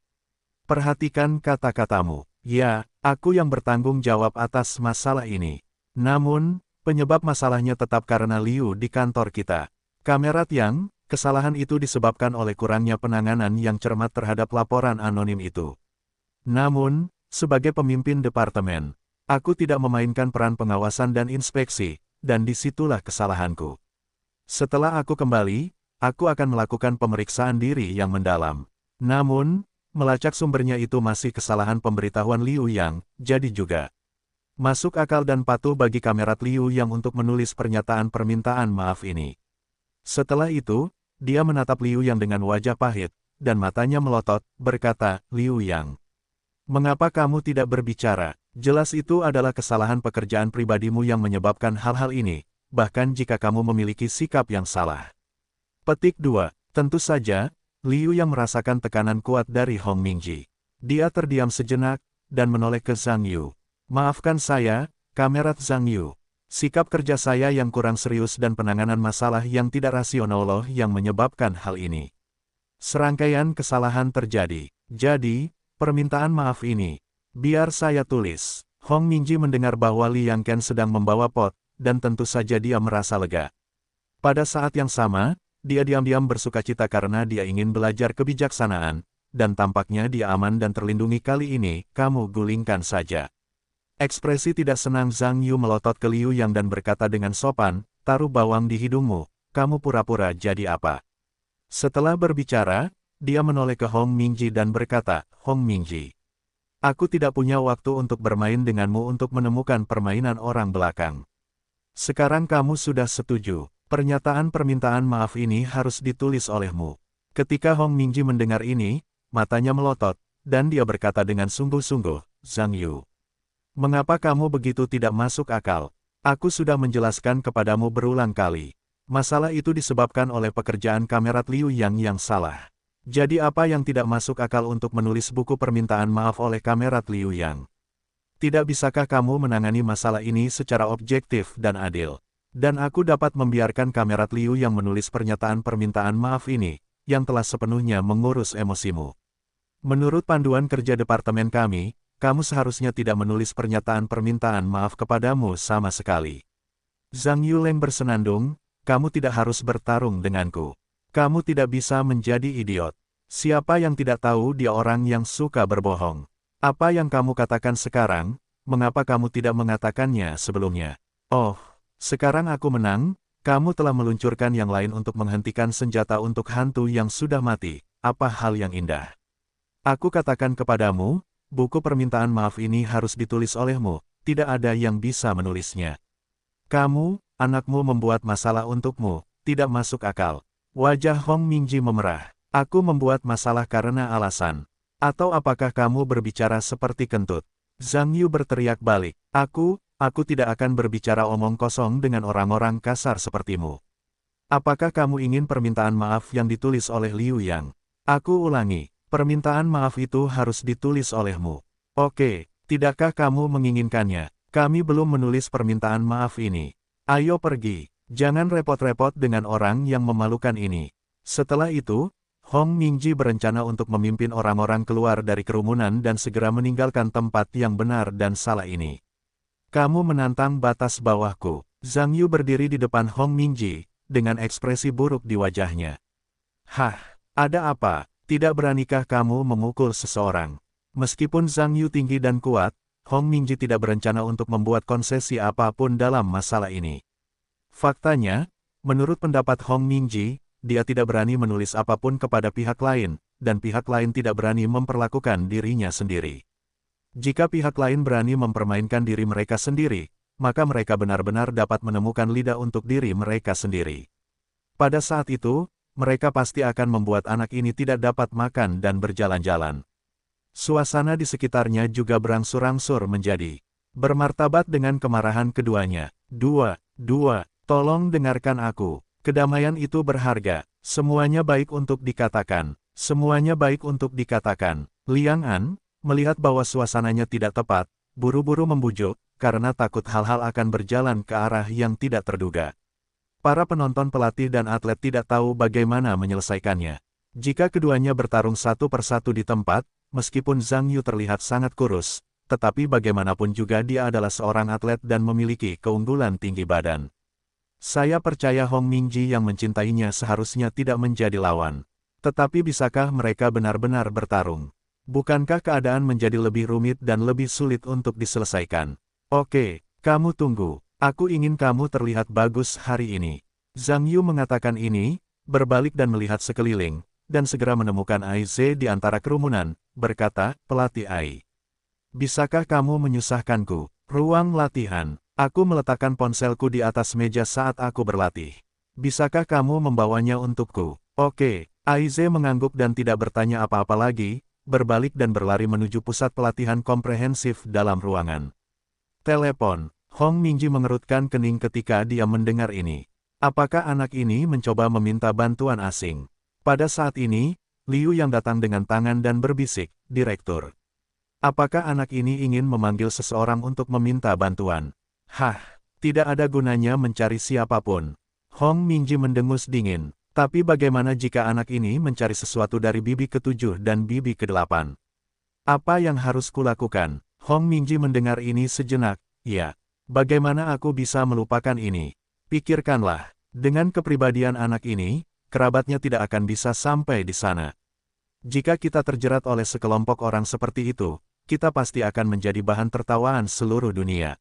Perhatikan kata-katamu. Ya, aku yang bertanggung jawab atas masalah ini. Namun, penyebab masalahnya tetap karena Liu di kantor kita. Kamera Tiang, kesalahan itu disebabkan oleh kurangnya penanganan yang cermat terhadap laporan anonim itu. Namun, sebagai pemimpin departemen, aku tidak memainkan peran pengawasan dan inspeksi, dan disitulah kesalahanku. Setelah aku kembali, aku akan melakukan pemeriksaan diri yang mendalam. Namun, melacak sumbernya itu masih kesalahan pemberitahuan Liu Yang, jadi juga. Masuk akal dan patuh bagi Kamerat Liu Yang untuk menulis pernyataan permintaan maaf ini. Setelah itu, dia menatap Liu Yang dengan wajah pahit, dan matanya melotot, berkata, Liu Yang. Mengapa kamu tidak berbicara? Jelas itu adalah kesalahan pekerjaan pribadimu yang menyebabkan hal-hal ini, bahkan jika kamu memiliki sikap yang salah. Petik 2. Tentu saja, Liu Yang merasakan tekanan kuat dari Hong Mingji. Dia terdiam sejenak, dan menoleh ke Zhang Yu. Maafkan saya, Kamerat Zhang Yu. Sikap kerja saya yang kurang serius dan penanganan masalah yang tidak rasional loh yang menyebabkan hal ini. Serangkaian kesalahan terjadi. Jadi, permintaan maaf ini, biar saya tulis. Hong Mingji mendengar bahwa Li Yangken sedang membawa pot, dan tentu saja dia merasa lega. Pada saat yang sama, dia diam-diam bersukacita karena dia ingin belajar kebijaksanaan, dan tampaknya dia aman dan terlindungi kali ini, kamu gulingkan saja. Ekspresi tidak senang Zhang Yu melotot ke Liu Yang dan berkata dengan sopan, taruh bawang di hidungmu, kamu pura-pura jadi apa? Setelah berbicara, dia menoleh ke Hong Mingji dan berkata, Hong Mingji, aku tidak punya waktu untuk bermain denganmu untuk menemukan permainan orang belakang. Sekarang kamu sudah setuju, pernyataan permintaan maaf ini harus ditulis olehmu. Ketika Hong Mingji mendengar ini, matanya melotot, dan dia berkata dengan sungguh-sungguh, Zhang Yu, mengapa kamu begitu tidak masuk akal? Aku sudah menjelaskan kepadamu berulang kali. Masalah itu disebabkan oleh pekerjaan kamerat Liu Yang salah. Jadi apa yang tidak masuk akal untuk menulis buku permintaan maaf oleh kamerat Liu Yang? Tidak bisakah kamu menangani masalah ini secara objektif dan adil? Dan aku dapat membiarkan kamerat Liu yang menulis pernyataan permintaan maaf ini, yang telah sepenuhnya mengurus emosimu. Menurut panduan kerja departemen kami, kamu seharusnya tidak menulis pernyataan permintaan maaf kepadamu sama sekali. Zhang Yuleng bersenandung, kamu tidak harus bertarung denganku. Kamu tidak bisa menjadi idiot. Siapa yang tidak tahu dia orang yang suka berbohong? Apa yang kamu katakan sekarang, mengapa kamu tidak mengatakannya sebelumnya? Oh, sekarang aku menang, kamu telah meluncurkan yang lain untuk menghentikan senjata untuk hantu yang sudah mati, apa hal yang indah. Aku katakan kepadamu, buku permintaan maaf ini harus ditulis olehmu, tidak ada yang bisa menulisnya. Kamu, anakmu membuat masalah untukmu, tidak masuk akal. Wajah Hong Mingji memerah. Aku membuat masalah karena alasan. Atau apakah kamu berbicara seperti kentut? Zhang Yu berteriak balik. Aku tidak akan berbicara omong kosong dengan orang-orang kasar sepertimu. Apakah kamu ingin permintaan maaf yang ditulis oleh Liu Yang? Aku ulangi, permintaan maaf itu harus ditulis olehmu. Oke, tidakkah kamu menginginkannya? Kami belum menulis permintaan maaf ini. Ayo pergi, jangan repot-repot dengan orang yang memalukan ini. Setelah itu, Hong Mingji berencana untuk memimpin orang-orang keluar dari kerumunan dan segera meninggalkan tempat yang benar dan salah ini. Kamu menantang batas bawahku. Zhang Yu berdiri di depan Hong Mingji, dengan ekspresi buruk di wajahnya. Hah, ada apa? Tidak beranikah kamu memukul seseorang? Meskipun Zhang Yu tinggi dan kuat, Hong Mingji tidak berencana untuk membuat konsesi apapun dalam masalah ini. Faktanya, menurut pendapat Hong Mingji, dia tidak berani menulis apapun kepada pihak lain, dan pihak lain tidak berani memperlakukan dirinya sendiri. Jika pihak lain berani mempermainkan diri mereka sendiri, maka mereka benar-benar dapat menemukan lidah untuk diri mereka sendiri. Pada saat itu, mereka pasti akan membuat anak ini tidak dapat makan dan berjalan-jalan. Suasana di sekitarnya juga berangsur-angsur menjadi bermartabat dengan kemarahan keduanya. Dua, tolong dengarkan aku. Kedamaian itu berharga, semuanya baik untuk dikatakan, semuanya baik untuk dikatakan. Liang An, melihat bahwa suasananya tidak tepat, buru-buru membujuk, karena takut hal-hal akan berjalan ke arah yang tidak terduga. Para penonton pelatih dan atlet tidak tahu bagaimana menyelesaikannya. Jika keduanya bertarung satu persatu di tempat, meskipun Zhang Yu terlihat sangat kurus, tetapi bagaimanapun juga dia adalah seorang atlet dan memiliki keunggulan tinggi badan. Saya percaya Hong Mingji yang mencintainya seharusnya tidak menjadi lawan. Tetapi bisakah mereka benar-benar bertarung? Bukankah keadaan menjadi lebih rumit dan lebih sulit untuk diselesaikan? Oke, kamu tunggu. Aku ingin kamu terlihat bagus hari ini. Zhang Yu mengatakan ini, berbalik dan melihat sekeliling, dan segera menemukan Ai Ze di antara kerumunan, berkata, pelatih Ai. Bisakah kamu menyusahkanku? Ruang latihan. Aku meletakkan ponselku di atas meja saat aku berlatih. Bisakah kamu membawanya untukku? Oke, Ai Ze mengangguk dan tidak bertanya apa-apa lagi, berbalik dan berlari menuju pusat pelatihan komprehensif dalam ruangan. Telepon. Hong Mingji mengerutkan kening ketika dia mendengar ini. Apakah anak ini mencoba meminta bantuan asing? Pada saat ini, Liu yang datang dengan tangan dan berbisik, Direktur. Apakah anak ini ingin memanggil seseorang untuk meminta bantuan? Hah, tidak ada gunanya mencari siapapun. Hong Mingji mendengus dingin. Tapi bagaimana jika anak ini mencari sesuatu dari bibi ke-7 dan bibi ke-8? Apa yang harus kulakukan? Hong Mingji mendengar ini sejenak. Ya, bagaimana aku bisa melupakan ini? Pikirkanlah, dengan kepribadian anak ini, kerabatnya tidak akan bisa sampai di sana. Jika kita terjerat oleh sekelompok orang seperti itu, kita pasti akan menjadi bahan tertawaan seluruh dunia.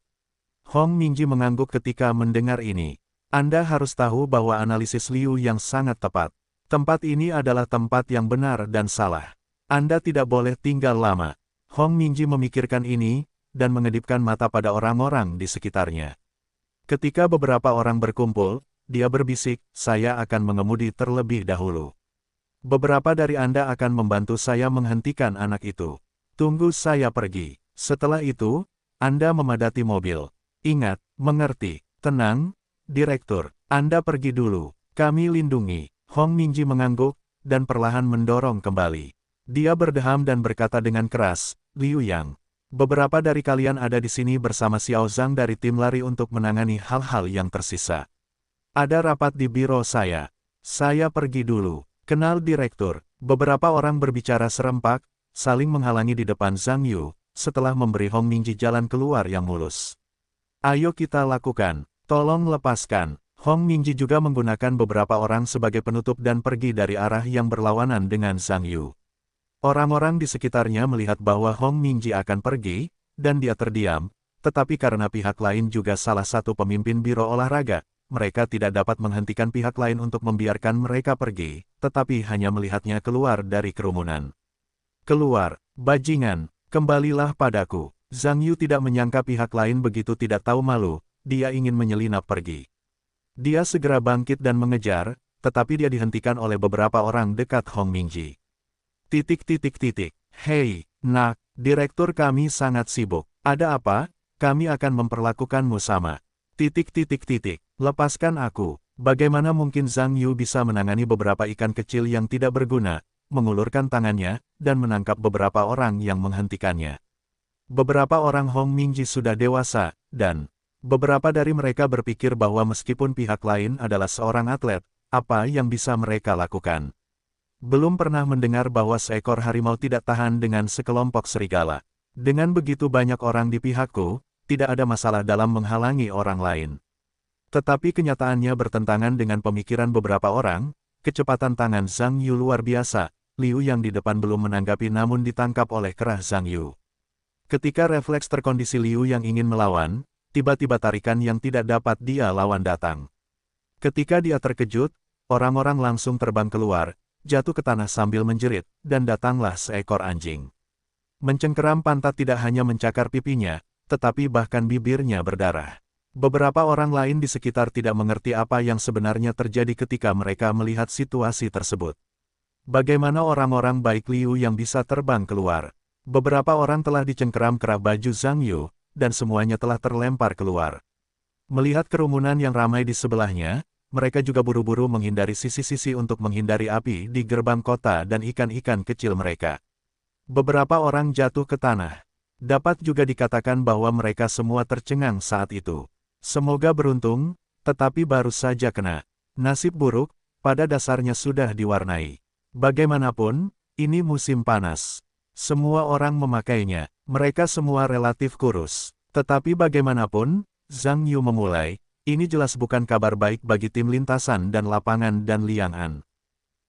Hong Mingji mengangguk ketika mendengar ini. Anda harus tahu bahwa analisis Liu yang sangat tepat. Tempat ini adalah tempat yang benar dan salah. Anda tidak boleh tinggal lama. Hong Mingji memikirkan ini, dan mengedipkan mata pada orang-orang di sekitarnya. Ketika beberapa orang berkumpul, dia berbisik, saya akan mengemudi terlebih dahulu. Beberapa dari Anda akan membantu saya menghentikan anak itu. Tunggu saya pergi. Setelah itu, Anda memadati mobil. Ingat, mengerti. Tenang, Direktur. Anda pergi dulu. Kami lindungi. Hong Mingji mengangguk, dan perlahan mendorong kembali. Dia berdeham dan berkata dengan keras, Liu Yang. Beberapa dari kalian ada di sini bersama Xiao Zhang dari tim lari untuk menangani hal-hal yang tersisa. Ada rapat di biro saya. Saya pergi dulu. Kenal Direktur. Beberapa orang berbicara serempak, saling menghalangi di depan Zhang Yu, setelah memberi Hong Mingji jalan keluar yang mulus. Ayo kita lakukan. Tolong lepaskan. Hong Mingji juga menggunakan beberapa orang sebagai penutup dan pergi dari arah yang berlawanan dengan Zhang Yu. Orang-orang di sekitarnya melihat bahwa Hong Mingji akan pergi, dan dia terdiam, tetapi karena pihak lain juga salah satu pemimpin biro olahraga, mereka tidak dapat menghentikan pihak lain untuk membiarkan mereka pergi, tetapi hanya melihatnya keluar dari kerumunan. Keluar, bajingan, kembalilah padaku. Zhang Yu tidak menyangka pihak lain begitu tidak tahu malu, dia ingin menyelinap pergi. Dia segera bangkit dan mengejar, tetapi dia dihentikan oleh beberapa orang dekat Hong Mingji. Hei, nak, direktur kami sangat sibuk. Ada apa? Kami akan memperlakukanmu sama. Lepaskan aku. Bagaimana mungkin Zhang Yu bisa menangani beberapa ikan kecil yang tidak berguna, mengulurkan tangannya, dan menangkap beberapa orang yang menghentikannya. Beberapa orang Hong Mingji sudah dewasa, dan beberapa dari mereka berpikir bahwa meskipun pihak lain adalah seorang atlet, apa yang bisa mereka lakukan? Belum pernah mendengar bahwa seekor harimau tidak tahan dengan sekelompok serigala. Dengan begitu banyak orang di pihakku, tidak ada masalah dalam menghalangi orang lain. Tetapi kenyataannya bertentangan dengan pemikiran beberapa orang, kecepatan tangan Zhang Yu luar biasa, Liu yang di depan belum menanggapi namun ditangkap oleh kerah Zhang Yu. Ketika refleks terkondisi Liu yang ingin melawan, tiba-tiba tarikan yang tidak dapat dia lawan datang. Ketika dia terkejut, orang-orang langsung terbang keluar, jatuh ke tanah sambil menjerit, dan datanglah seekor anjing. Mencengkeram pantat tidak hanya mencakar pipinya, tetapi bahkan bibirnya berdarah. Beberapa orang lain di sekitar tidak mengerti apa yang sebenarnya terjadi ketika mereka melihat situasi tersebut. Bagaimana orang-orang baik Liu yang bisa terbang keluar? Beberapa orang telah dicengkeram kerah baju Zhang Yu, dan semuanya telah terlempar keluar. Melihat kerumunan yang ramai di sebelahnya, mereka juga buru-buru menghindari sisi-sisi untuk menghindari api di gerbang kota dan ikan-ikan kecil mereka. Beberapa orang jatuh ke tanah. Dapat juga dikatakan bahwa mereka semua tercengang saat itu. Semoga beruntung, tetapi baru saja kena. Nasib buruk, pada dasarnya sudah diwarnai. Bagaimanapun, ini musim panas. Semua orang memakainya. Mereka semua relatif kurus. Tetapi bagaimanapun, Zhang Yu memulai, ini jelas bukan kabar baik bagi tim lintasan dan lapangan dan Liang An.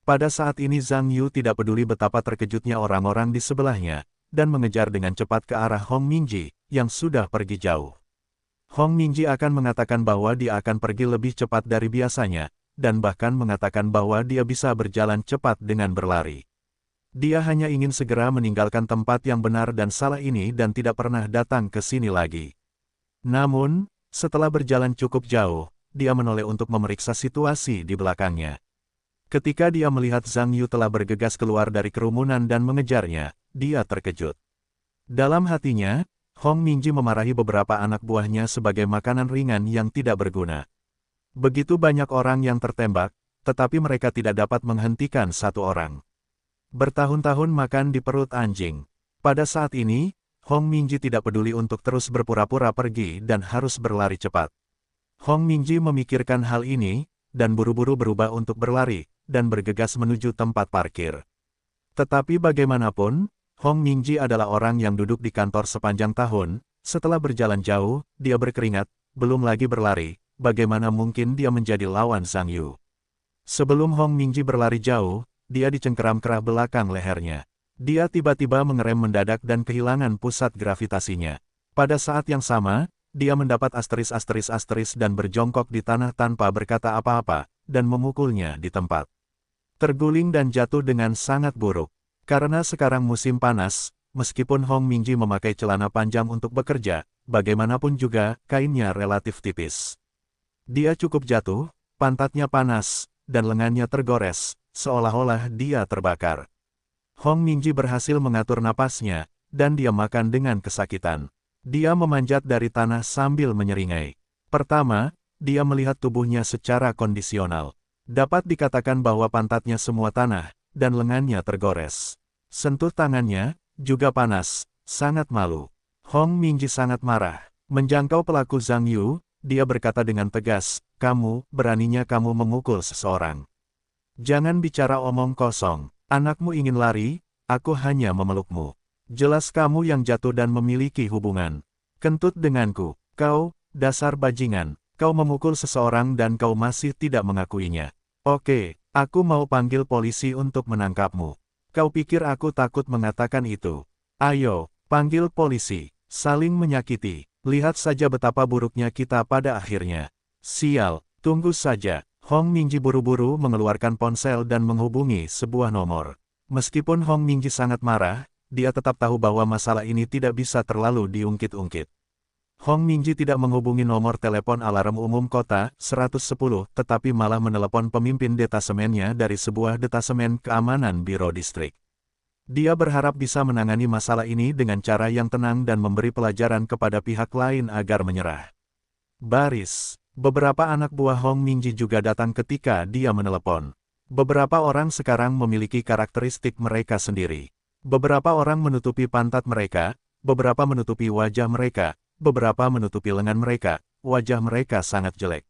Pada saat ini Zhang Yu tidak peduli betapa terkejutnya orang-orang di sebelahnya, dan mengejar dengan cepat ke arah Hong Mingji, yang sudah pergi jauh. Hong Mingji akan mengatakan bahwa dia akan pergi lebih cepat dari biasanya, dan bahkan mengatakan bahwa dia bisa berjalan cepat dengan berlari. Dia hanya ingin segera meninggalkan tempat yang benar dan salah ini dan tidak pernah datang ke sini lagi. Namun, setelah berjalan cukup jauh, dia menoleh untuk memeriksa situasi di belakangnya. Ketika dia melihat Zhang Yu telah bergegas keluar dari kerumunan dan mengejarnya, dia terkejut. Dalam hatinya, Hong Mingji memarahi beberapa anak buahnya sebagai makanan ringan yang tidak berguna. Begitu banyak orang yang tertembak, tetapi mereka tidak dapat menghentikan satu orang. Bertahun-tahun makan di perut anjing. Pada saat ini, Hong Mingji tidak peduli untuk terus berpura-pura pergi dan harus berlari cepat. Hong Mingji memikirkan hal ini, dan buru-buru berubah untuk berlari, dan bergegas menuju tempat parkir. Tetapi bagaimanapun, Hong Mingji adalah orang yang duduk di kantor sepanjang tahun, setelah berjalan jauh, dia berkeringat, belum lagi berlari, bagaimana mungkin dia menjadi lawan Zhang Yu. Sebelum Hong Mingji berlari jauh, dia dicengkeram kerah belakang lehernya. Dia tiba-tiba mengerem mendadak dan kehilangan pusat gravitasinya. Pada saat yang sama, dia mendapat asteris dan berjongkok di tanah tanpa berkata apa-apa, dan memukulnya di tempat. terguling dan jatuh dengan sangat buruk. Karena sekarang musim panas, meskipun Hong Mingji memakai celana panjang untuk bekerja, bagaimanapun juga, kainnya relatif tipis. Dia cukup jatuh, pantatnya panas, dan lengannya tergores, seolah-olah dia terbakar. Hong Mingji berhasil mengatur napasnya, dan dia makan dengan kesakitan. Dia memanjat dari tanah sambil menyeringai. Pertama, dia melihat tubuhnya secara kondisional. Dapat dikatakan bahwa pantatnya semua tanah, dan lengannya tergores. Sentuh tangannya, juga panas, sangat malu. Hong Mingji sangat marah. Menjangkau pelaku Zhang Yu, dia berkata dengan tegas, "Kamu, beraninya kamu memukul seseorang. Jangan bicara omong kosong. Anakmu ingin lari, aku hanya memelukmu. Jelas kamu yang jatuh dan memiliki hubungan kentut denganku. Kau, dasar bajingan, kau memukul seseorang dan kau masih tidak mengakuinya. Oke, aku mau panggil polisi untuk menangkapmu. Kau pikir aku takut mengatakan itu? Ayo, panggil polisi." Saling menyakiti. Lihat saja betapa buruknya kita pada akhirnya. Sial, tunggu saja. Hong Mingji buru-buru mengeluarkan ponsel dan menghubungi sebuah nomor. Meskipun Hong Mingji sangat marah, dia tetap tahu bahwa masalah ini tidak bisa terlalu diungkit-ungkit. Hong Mingji tidak menghubungi nomor telepon alarm umum kota 110, tetapi malah menelepon pemimpin detasemennya dari sebuah detasemen keamanan biro distrik. Dia berharap bisa menangani masalah ini dengan cara yang tenang dan memberi pelajaran kepada pihak lain agar menyerah. Baris. Beberapa anak buah Hong Mingji juga datang ketika dia menelepon. Beberapa orang sekarang memiliki karakteristik mereka sendiri. Beberapa orang menutupi pantat mereka, beberapa menutupi wajah mereka, beberapa menutupi lengan mereka, wajah mereka sangat jelek.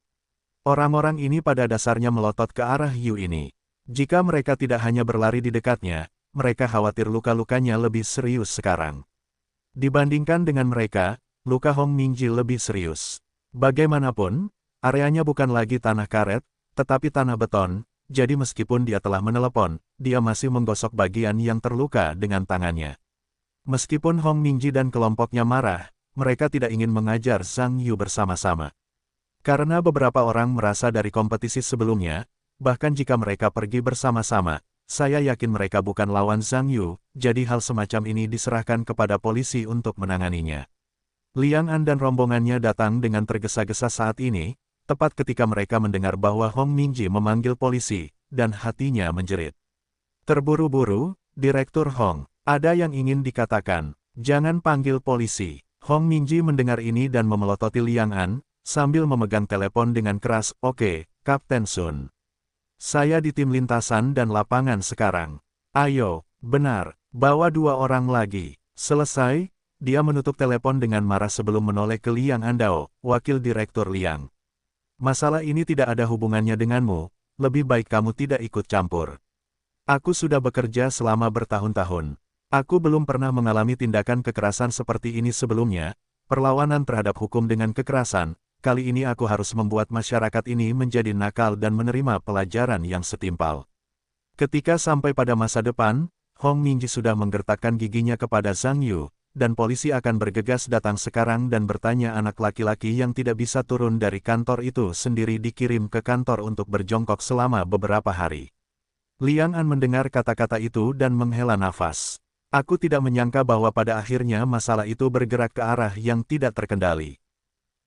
Orang-orang ini pada dasarnya melotot ke arah Yu ini. Jika mereka tidak hanya berlari di dekatnya, mereka khawatir luka-lukanya lebih serius sekarang. Dibandingkan dengan mereka, luka Hong Mingji lebih serius. Bagaimanapun, areanya bukan lagi tanah karet, tetapi tanah beton, jadi meskipun dia telah menelepon, dia masih menggosok bagian yang terluka dengan tangannya. Meskipun Hong Mingji dan kelompoknya marah, mereka tidak ingin mengajar Zhang Yu bersama-sama. Karena beberapa orang merasa dari kompetisi sebelumnya, bahkan jika mereka pergi bersama-sama, saya yakin mereka bukan lawan Zhang Yu, jadi hal semacam ini diserahkan kepada polisi untuk menanganinya. Liang An dan rombongannya datang dengan tergesa-gesa saat ini, tepat ketika mereka mendengar bahwa Hong Mingji memanggil polisi, dan hatinya menjerit. Terburu-buru, Direktur Hong, ada yang ingin dikatakan, jangan panggil polisi. Hong Mingji mendengar ini dan memelototi Liang An, sambil memegang telepon dengan keras, "Oke, Kapten Sun. Saya di tim lintasan dan lapangan sekarang. Ayo, benar, bawa 2 orang lagi." Selesai, dia menutup telepon dengan marah sebelum menoleh ke Liang Andao, wakil direktur Liang. "Masalah ini tidak ada hubungannya denganmu, lebih baik kamu tidak ikut campur. Aku sudah bekerja selama bertahun-tahun. Aku belum pernah mengalami tindakan kekerasan seperti ini sebelumnya, perlawanan terhadap hukum dengan kekerasan. Kali ini aku harus membuat masyarakat ini menjadi nakal dan menerima pelajaran yang setimpal." Ketika sampai pada masa depan, Hong Mingji sudah menggertakkan giginya kepada Zhang Yu, dan polisi akan bergegas datang sekarang dan bertanya anak laki-laki yang tidak bisa turun dari kantor itu sendiri dikirim ke kantor untuk berjongkok selama beberapa hari. Liang An mendengar kata-kata itu dan menghela nafas. "Aku tidak menyangka bahwa pada akhirnya masalah itu bergerak ke arah yang tidak terkendali.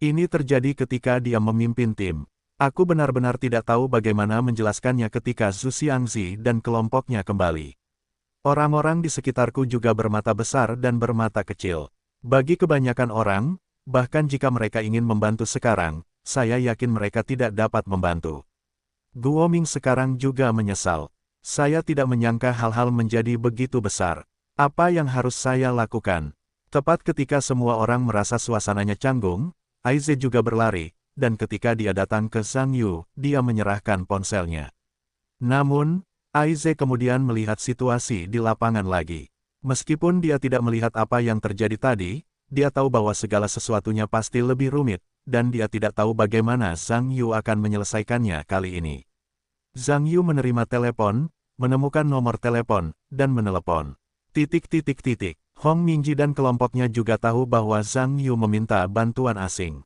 Ini terjadi ketika dia memimpin tim. Aku benar-benar tidak tahu bagaimana menjelaskannya ketika Zhu Xiangzi dan kelompoknya kembali. Orang-orang di sekitarku juga bermata besar dan bermata kecil. Bagi kebanyakan orang, bahkan jika mereka ingin membantu sekarang, saya yakin mereka tidak dapat membantu." Guo Ming sekarang juga menyesal. "Saya tidak menyangka hal-hal menjadi begitu besar. Apa yang harus saya lakukan?" Tepat ketika semua orang merasa suasananya canggung, Aize juga berlari, dan ketika dia datang ke Zhang Yu, dia menyerahkan ponselnya. Namun, Aize kemudian melihat situasi di lapangan lagi. Meskipun dia tidak melihat apa yang terjadi tadi, dia tahu bahwa segala sesuatunya pasti lebih rumit, dan dia tidak tahu bagaimana Zhang Yu akan menyelesaikannya kali ini. Zhang Yu menerima telepon, menemukan nomor telepon, dan menelepon. Hong Mingji dan kelompoknya juga tahu bahwa Zhang Yu meminta bantuan asing.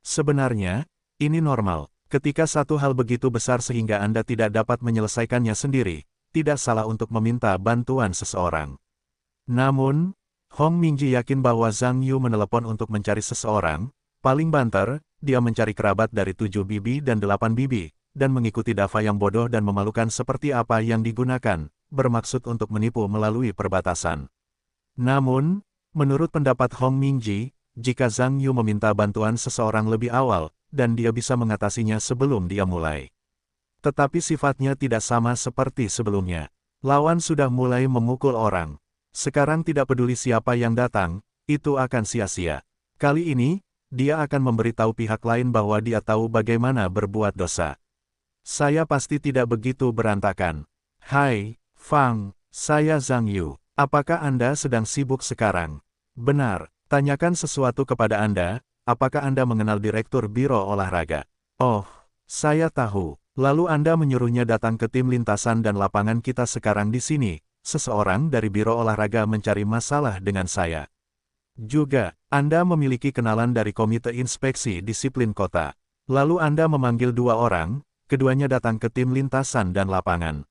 Sebenarnya, ini normal. Ketika satu hal begitu besar sehingga Anda tidak dapat menyelesaikannya sendiri, tidak salah untuk meminta bantuan seseorang. Namun, Hong Mingji yakin bahwa Zhang Yu menelepon untuk mencari seseorang, paling banter, dia mencari kerabat dari 7 bibi dan 8 bibi, dan mengikuti dava yang bodoh dan memalukan seperti apa yang digunakan, bermaksud untuk menipu melalui perbatasan. Namun, menurut pendapat Hong Mingji, jika Zhang Yu meminta bantuan seseorang lebih awal, dan dia bisa mengatasinya sebelum dia mulai. Tetapi sifatnya tidak sama seperti sebelumnya. Lawan sudah mulai memukul orang. Sekarang tidak peduli siapa yang datang, itu akan sia-sia. Kali ini, dia akan memberitahu pihak lain bahwa dia tahu bagaimana berbuat dosa. Saya pasti tidak begitu berantakan. Hai, Fang, saya Zhang Yu. Apakah Anda sedang sibuk sekarang? Benar, tanyakan sesuatu kepada Anda. Apakah Anda mengenal Direktur Biro Olahraga? Oh, saya tahu. Lalu Anda menyuruhnya datang ke tim lintasan dan lapangan kita sekarang di sini. Seseorang dari Biro Olahraga mencari masalah dengan saya. Juga, Anda memiliki kenalan dari Komite Inspeksi Disiplin Kota. Lalu Anda memanggil 2 orang, keduanya datang ke tim lintasan dan lapangan.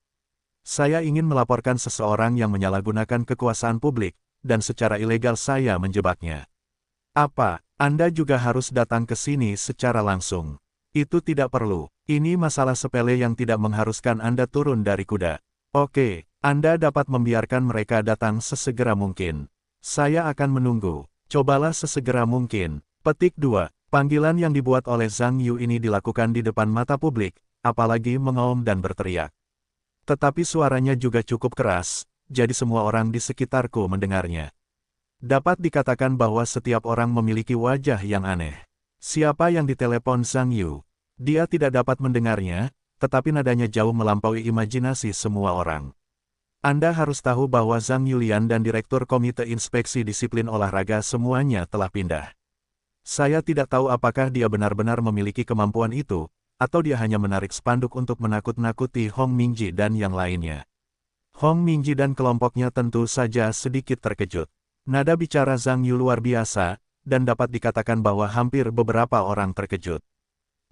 Saya ingin melaporkan seseorang yang menyalahgunakan kekuasaan publik, dan secara ilegal saya menjebaknya. Apa, Anda juga harus datang ke sini secara langsung? Itu tidak perlu. Ini masalah sepele yang tidak mengharuskan Anda turun dari kuda. Oke, Anda dapat membiarkan mereka datang sesegera mungkin. Saya akan menunggu. Cobalah sesegera mungkin. Petik 2. Panggilan yang dibuat oleh Zhang Yu ini dilakukan di depan mata publik, apalagi mengaum dan berteriak. Tetapi suaranya juga cukup keras, jadi semua orang di sekitarku mendengarnya. Dapat dikatakan bahwa setiap orang memiliki wajah yang aneh. Siapa yang ditelepon Zhang Yu? Dia tidak dapat mendengarnya, tetapi nadanya jauh melampaui imajinasi semua orang. Anda harus tahu bahwa Zhang Yulian dan Direktur Komite Inspeksi Disiplin Olahraga semuanya telah pindah. Saya tidak tahu apakah dia benar-benar memiliki kemampuan itu, atau dia hanya menarik spanduk untuk menakut-nakuti Hong Mingji dan yang lainnya. Hong Mingji dan kelompoknya tentu saja sedikit terkejut. Nada bicara Zhang Yu luar biasa, dan dapat dikatakan bahwa hampir beberapa orang terkejut.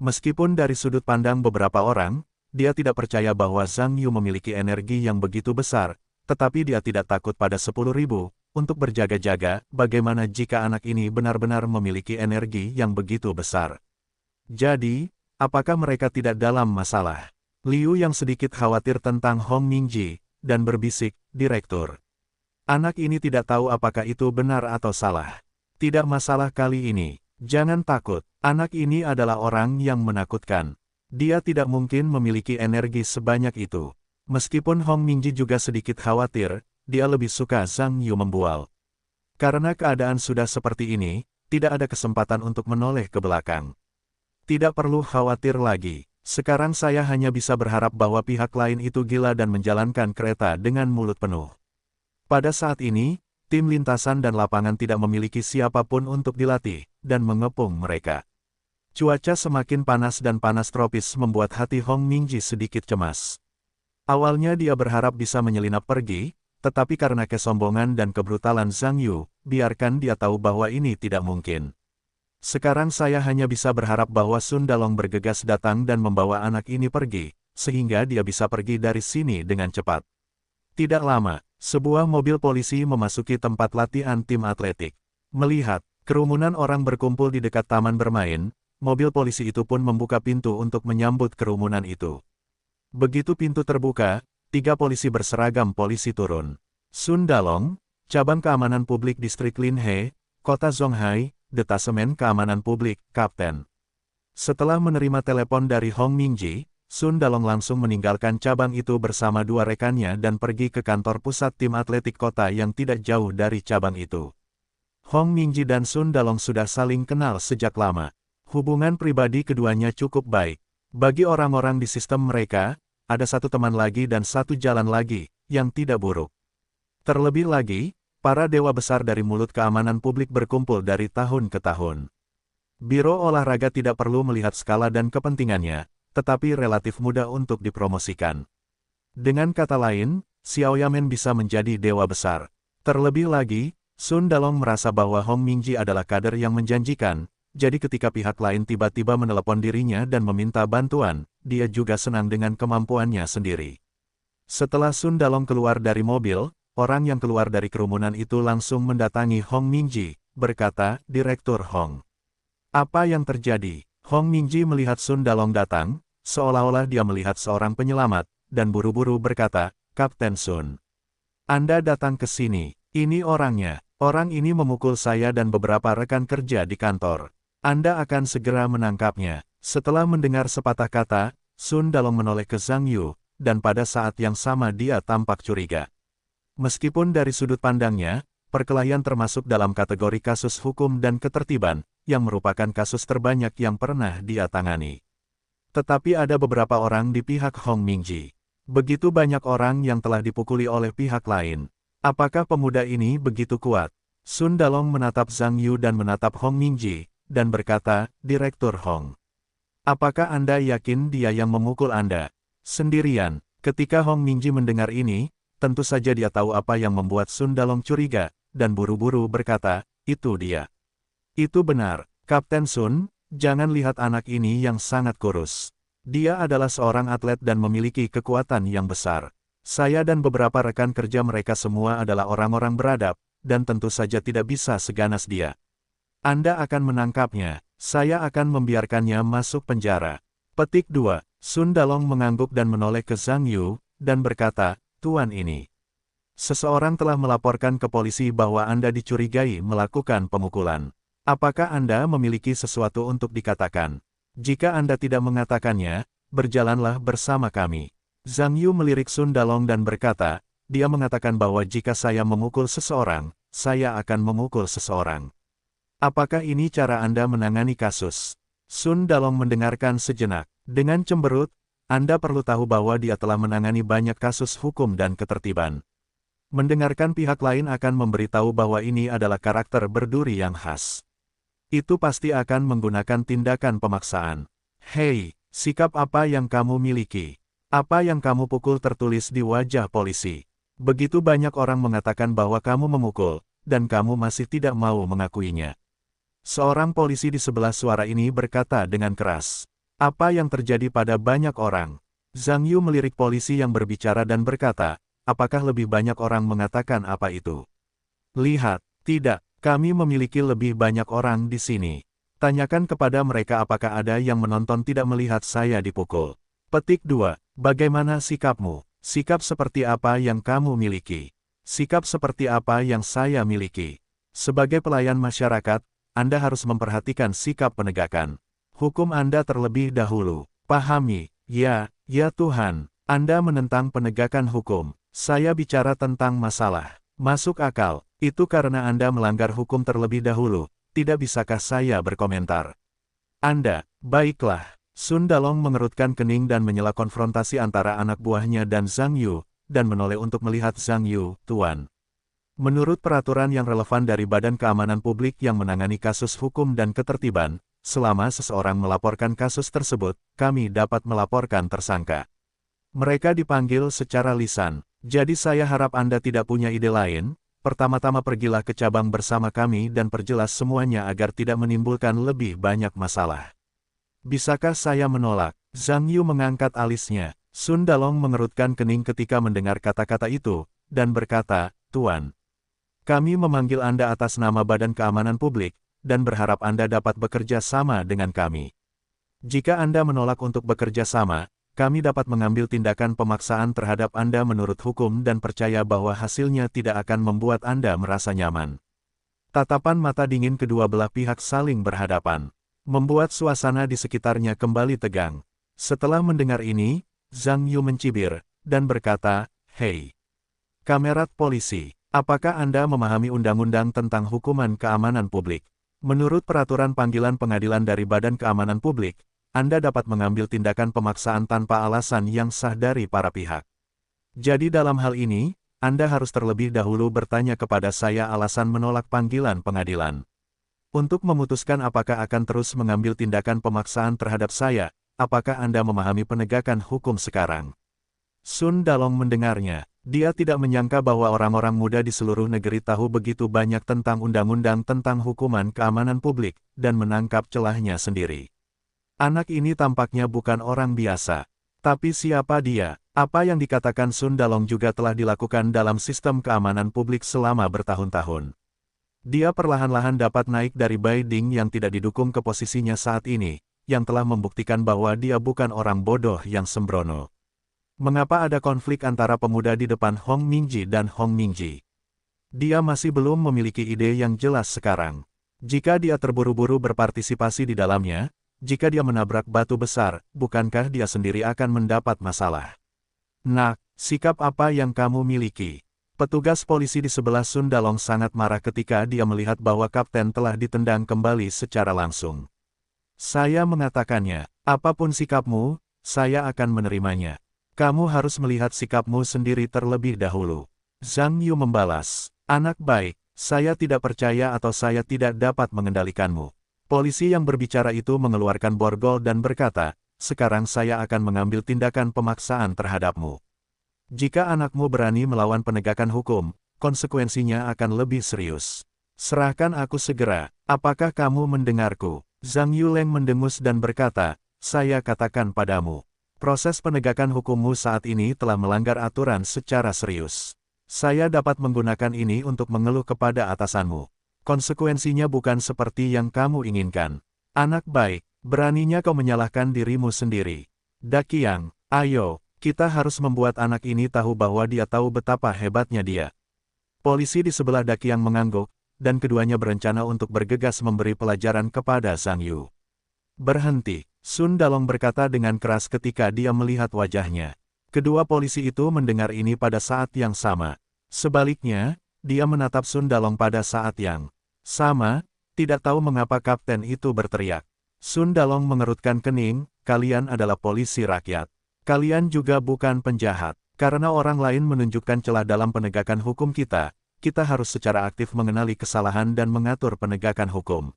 Meskipun dari sudut pandang beberapa orang, dia tidak percaya bahwa Zhang Yu memiliki energi yang begitu besar, tetapi dia tidak takut pada 10.000, untuk berjaga-jaga, bagaimana jika anak ini benar-benar memiliki energi yang begitu besar. Jadi, apakah mereka tidak dalam masalah? Liu yang sedikit khawatir tentang Hong Mingji, dan berbisik, Direktur. Anak ini tidak tahu apakah itu benar atau salah. Tidak masalah kali ini. Jangan takut, anak ini adalah orang yang menakutkan. Dia tidak mungkin memiliki energi sebanyak itu. Meskipun Hong Mingji juga sedikit khawatir, dia lebih suka Zhang Yu membual. Karena keadaan sudah seperti ini, tidak ada kesempatan untuk menoleh ke belakang. Tidak perlu khawatir lagi. Sekarang saya hanya bisa berharap bahwa pihak lain itu gila dan menjalankan kereta dengan mulut penuh. Pada saat ini, tim lintasan dan lapangan tidak memiliki siapapun untuk dilatih, dan mengepung mereka. Cuaca semakin panas dan panas tropis membuat hati Hong Mingji sedikit cemas. Awalnya dia berharap bisa menyelinap pergi, tetapi karena kesombongan dan kebrutalan Zhang Yu, biarkan dia tahu bahwa ini tidak mungkin. Sekarang saya hanya bisa berharap bahwa Sun Dalong bergegas datang dan membawa anak ini pergi, sehingga dia bisa pergi dari sini dengan cepat. Tidak lama, sebuah mobil polisi memasuki tempat latihan tim atletik. Melihat kerumunan orang berkumpul di dekat taman bermain, mobil polisi itu pun membuka pintu untuk menyambut kerumunan itu. Begitu pintu terbuka, 3 polisi berseragam polisi turun. Sun Dalong, Cabang Keamanan Publik Distrik Linhe, Kota Zhonghai, Detasemen Keamanan Publik, Kapten. Setelah menerima telepon dari Hong Mingji, Sun Dalong langsung meninggalkan cabang itu bersama 2 rekannya dan pergi ke kantor pusat tim atletik kota yang tidak jauh dari cabang itu. Hong Mingji dan Sun Dalong sudah saling kenal sejak lama. Hubungan pribadi keduanya cukup baik. Bagi orang-orang di sistem mereka, ada satu teman lagi dan satu jalan lagi, yang tidak buruk. Terlebih lagi, para dewa besar dari mulut keamanan publik berkumpul dari tahun ke tahun. Biro olahraga tidak perlu melihat skala dan kepentingannya, tetapi relatif mudah untuk dipromosikan. Dengan kata lain, Xiao Yamen bisa menjadi dewa besar. Terlebih lagi, Sun Dalong merasa bahwa Hong Mingji adalah kader yang menjanjikan, jadi ketika pihak lain tiba-tiba menelepon dirinya dan meminta bantuan, dia juga senang dengan kemampuannya sendiri. Setelah Sun Dalong keluar dari mobil, orang yang keluar dari kerumunan itu langsung mendatangi Hong Mingji, berkata, "Direktur Hong. Apa yang terjadi?" Hong Mingji melihat Sun Dalong datang, seolah-olah dia melihat seorang penyelamat, dan buru-buru berkata, "Kapten Sun. Anda datang ke sini. Ini orangnya. Orang ini memukul saya dan beberapa rekan kerja di kantor. Anda akan segera menangkapnya." Setelah mendengar sepatah kata, Sun Dalong menoleh ke Zhang Yu, dan pada saat yang sama dia tampak curiga. Meskipun dari sudut pandangnya, perkelahian termasuk dalam kategori kasus hukum dan ketertiban, yang merupakan kasus terbanyak yang pernah dia tangani. Tetapi ada beberapa orang di pihak Hong Mingji. Begitu banyak orang yang telah dipukuli oleh pihak lain. Apakah pemuda ini begitu kuat? Sun Dalong menatap Zhang Yu dan menatap Hong Mingji, dan berkata, "Direktur Hong. Apakah Anda yakin dia yang memukul Anda sendirian?" Ketika Hong Mingji mendengar ini, tentu saja dia tahu apa yang membuat Sun Dalong curiga, dan buru-buru berkata, "Itu dia." "Itu benar, Kapten Sun, jangan lihat anak ini yang sangat kurus. Dia adalah seorang atlet dan memiliki kekuatan yang besar. Saya dan beberapa rekan kerja mereka semua adalah orang-orang beradab, dan tentu saja tidak bisa seganas dia. Anda akan menangkapnya, saya akan membiarkannya masuk penjara." Petik 2. Sun Dalong mengangguk dan menoleh ke Zhang Yu, dan berkata, "Tuan ini. Seseorang telah melaporkan ke polisi bahwa Anda dicurigai melakukan pemukulan. Apakah Anda memiliki sesuatu untuk dikatakan? Jika Anda tidak mengatakannya, berjalanlah bersama kami." Zhang Yu melirik Sun Dalong dan berkata, dia mengatakan bahwa jika saya memukul seseorang, saya akan memukul seseorang. Apakah ini cara Anda menangani kasus? Sun Dalong mendengarkan sejenak. Dengan cemberut, Anda perlu tahu bahwa dia telah menangani banyak kasus hukum dan ketertiban. Mendengarkan pihak lain akan memberitahu bahwa ini adalah karakter berduri yang khas. Itu pasti akan menggunakan tindakan pemaksaan. "Hei, sikap apa yang kamu miliki? Apa yang kamu pukul?" tertulis di wajah polisi. "Begitu banyak orang mengatakan bahwa kamu memukul, dan kamu masih tidak mau mengakuinya." Seorang polisi di sebelah suara ini berkata dengan keras. "Apa yang terjadi pada banyak orang?" Zhang Yu melirik polisi yang berbicara dan berkata, "Apakah lebih banyak orang mengatakan apa itu?" "Lihat, tidak, kami memiliki lebih banyak orang di sini. Tanyakan kepada mereka apakah ada yang menonton tidak melihat saya dipukul." Petik 2. Bagaimana sikapmu? Sikap seperti apa yang kamu miliki? Sikap seperti apa yang saya miliki? Sebagai pelayan masyarakat, Anda harus memperhatikan sikap penegakan hukum Anda terlebih dahulu. Pahami? Ya Tuhan. Anda menentang penegakan hukum. Saya bicara tentang masalah masuk akal. Itu karena Anda melanggar hukum terlebih dahulu. Tidak bisakah saya berkomentar? Anda, baiklah. Sun Dalong mengerutkan kening dan menyela konfrontasi antara anak buahnya dan Zhang Yu, dan menoleh untuk melihat Zhang Yu, "Tuan. Menurut peraturan yang relevan dari Badan Keamanan Publik yang menangani kasus hukum dan ketertiban, selama seseorang melaporkan kasus tersebut, kami dapat melaporkan tersangka. Mereka dipanggil secara lisan. Jadi saya harap Anda tidak punya ide lain. Pertama-tama pergilah ke cabang bersama kami dan perjelas semuanya agar tidak menimbulkan lebih banyak masalah." "Bisakah saya menolak?" Zhang Yu mengangkat alisnya. Sun Dalong mengerutkan kening ketika mendengar kata-kata itu, dan berkata, "Tuan. Kami memanggil Anda atas nama Badan Keamanan Publik, dan berharap Anda dapat bekerja sama dengan kami. Jika Anda menolak untuk bekerja sama, kami dapat mengambil tindakan pemaksaan terhadap Anda menurut hukum dan percaya bahwa hasilnya tidak akan membuat Anda merasa nyaman." Tatapan mata dingin kedua belah pihak saling berhadapan, membuat suasana di sekitarnya kembali tegang. Setelah mendengar ini, Zhang Yu mencibir, dan berkata, "Hei, kamerat polisi, apakah Anda memahami undang-undang tentang hukuman keamanan publik? Menurut peraturan panggilan pengadilan dari Badan Keamanan Publik, Anda dapat mengambil tindakan pemaksaan tanpa alasan yang sah dari para pihak. Jadi dalam hal ini, Anda harus terlebih dahulu bertanya kepada saya alasan menolak panggilan pengadilan. Untuk memutuskan apakah akan terus mengambil tindakan pemaksaan terhadap saya, apakah Anda memahami penegakan hukum sekarang?" Sun Dalong mendengarnya, Dia tidak menyangka bahwa orang-orang muda di seluruh negeri tahu begitu banyak tentang undang-undang tentang hukuman keamanan publik, dan menangkap celahnya sendiri. Anak ini tampaknya bukan orang biasa. Tapi siapa dia? Apa yang dikatakan Sun Dalong juga telah dilakukan dalam sistem keamanan publik selama bertahun-tahun. Dia perlahan-lahan dapat naik dari Bai Ding yang tidak didukung ke posisinya saat ini, yang telah membuktikan bahwa dia bukan orang bodoh yang sembrono. Mengapa ada konflik antara pemuda di depan Hong Mingji dan Hong Mingji? Dia masih belum memiliki ide yang jelas sekarang. Jika dia terburu-buru berpartisipasi di dalamnya, jika dia menabrak batu besar, bukankah dia sendiri akan mendapat masalah? Nak, sikap apa yang kamu miliki? Petugas polisi di sebelah Sun Dalong sangat marah ketika dia melihat bahwa kapten telah ditendang kembali secara langsung. Saya mengatakannya, apapun sikapmu, saya akan menerimanya. Kamu harus melihat sikapmu sendiri terlebih dahulu. Zhang Yu membalas, anak baik, saya tidak percaya atau saya tidak dapat mengendalikanmu. Polisi yang berbicara itu mengeluarkan borgol dan berkata, sekarang saya akan mengambil tindakan pemaksaan terhadapmu. Jika anakmu berani melawan penegakan hukum, konsekuensinya akan lebih serius. Serahkan aku segera, apakah kamu mendengarku? Zhang Yuleng mendengus dan berkata, saya katakan padamu. Proses penegakan hukummu saat ini telah melanggar aturan secara serius. Saya dapat menggunakan ini untuk mengeluh kepada atasanmu. Konsekuensinya bukan seperti yang kamu inginkan. Anak baik, beraninya kau menyalahkan dirimu sendiri. Dakiang, ayo, kita harus membuat anak ini tahu bahwa dia tahu betapa hebatnya dia. Polisi di sebelah Dakiang mengangguk, dan keduanya berencana untuk bergegas memberi pelajaran kepada Zhang Yu. Berhenti. Sun Dalong berkata dengan keras ketika dia melihat wajahnya. Kedua polisi itu mendengar ini pada saat yang sama. Sebaliknya, dia menatap Sun Dalong pada saat yang sama, tidak tahu mengapa kapten itu berteriak. Sun Dalong mengerutkan kening, kalian adalah polisi rakyat. Kalian juga bukan penjahat. Karena orang lain menunjukkan celah dalam penegakan hukum kita harus secara aktif mengenali kesalahan dan mengatur penegakan hukum.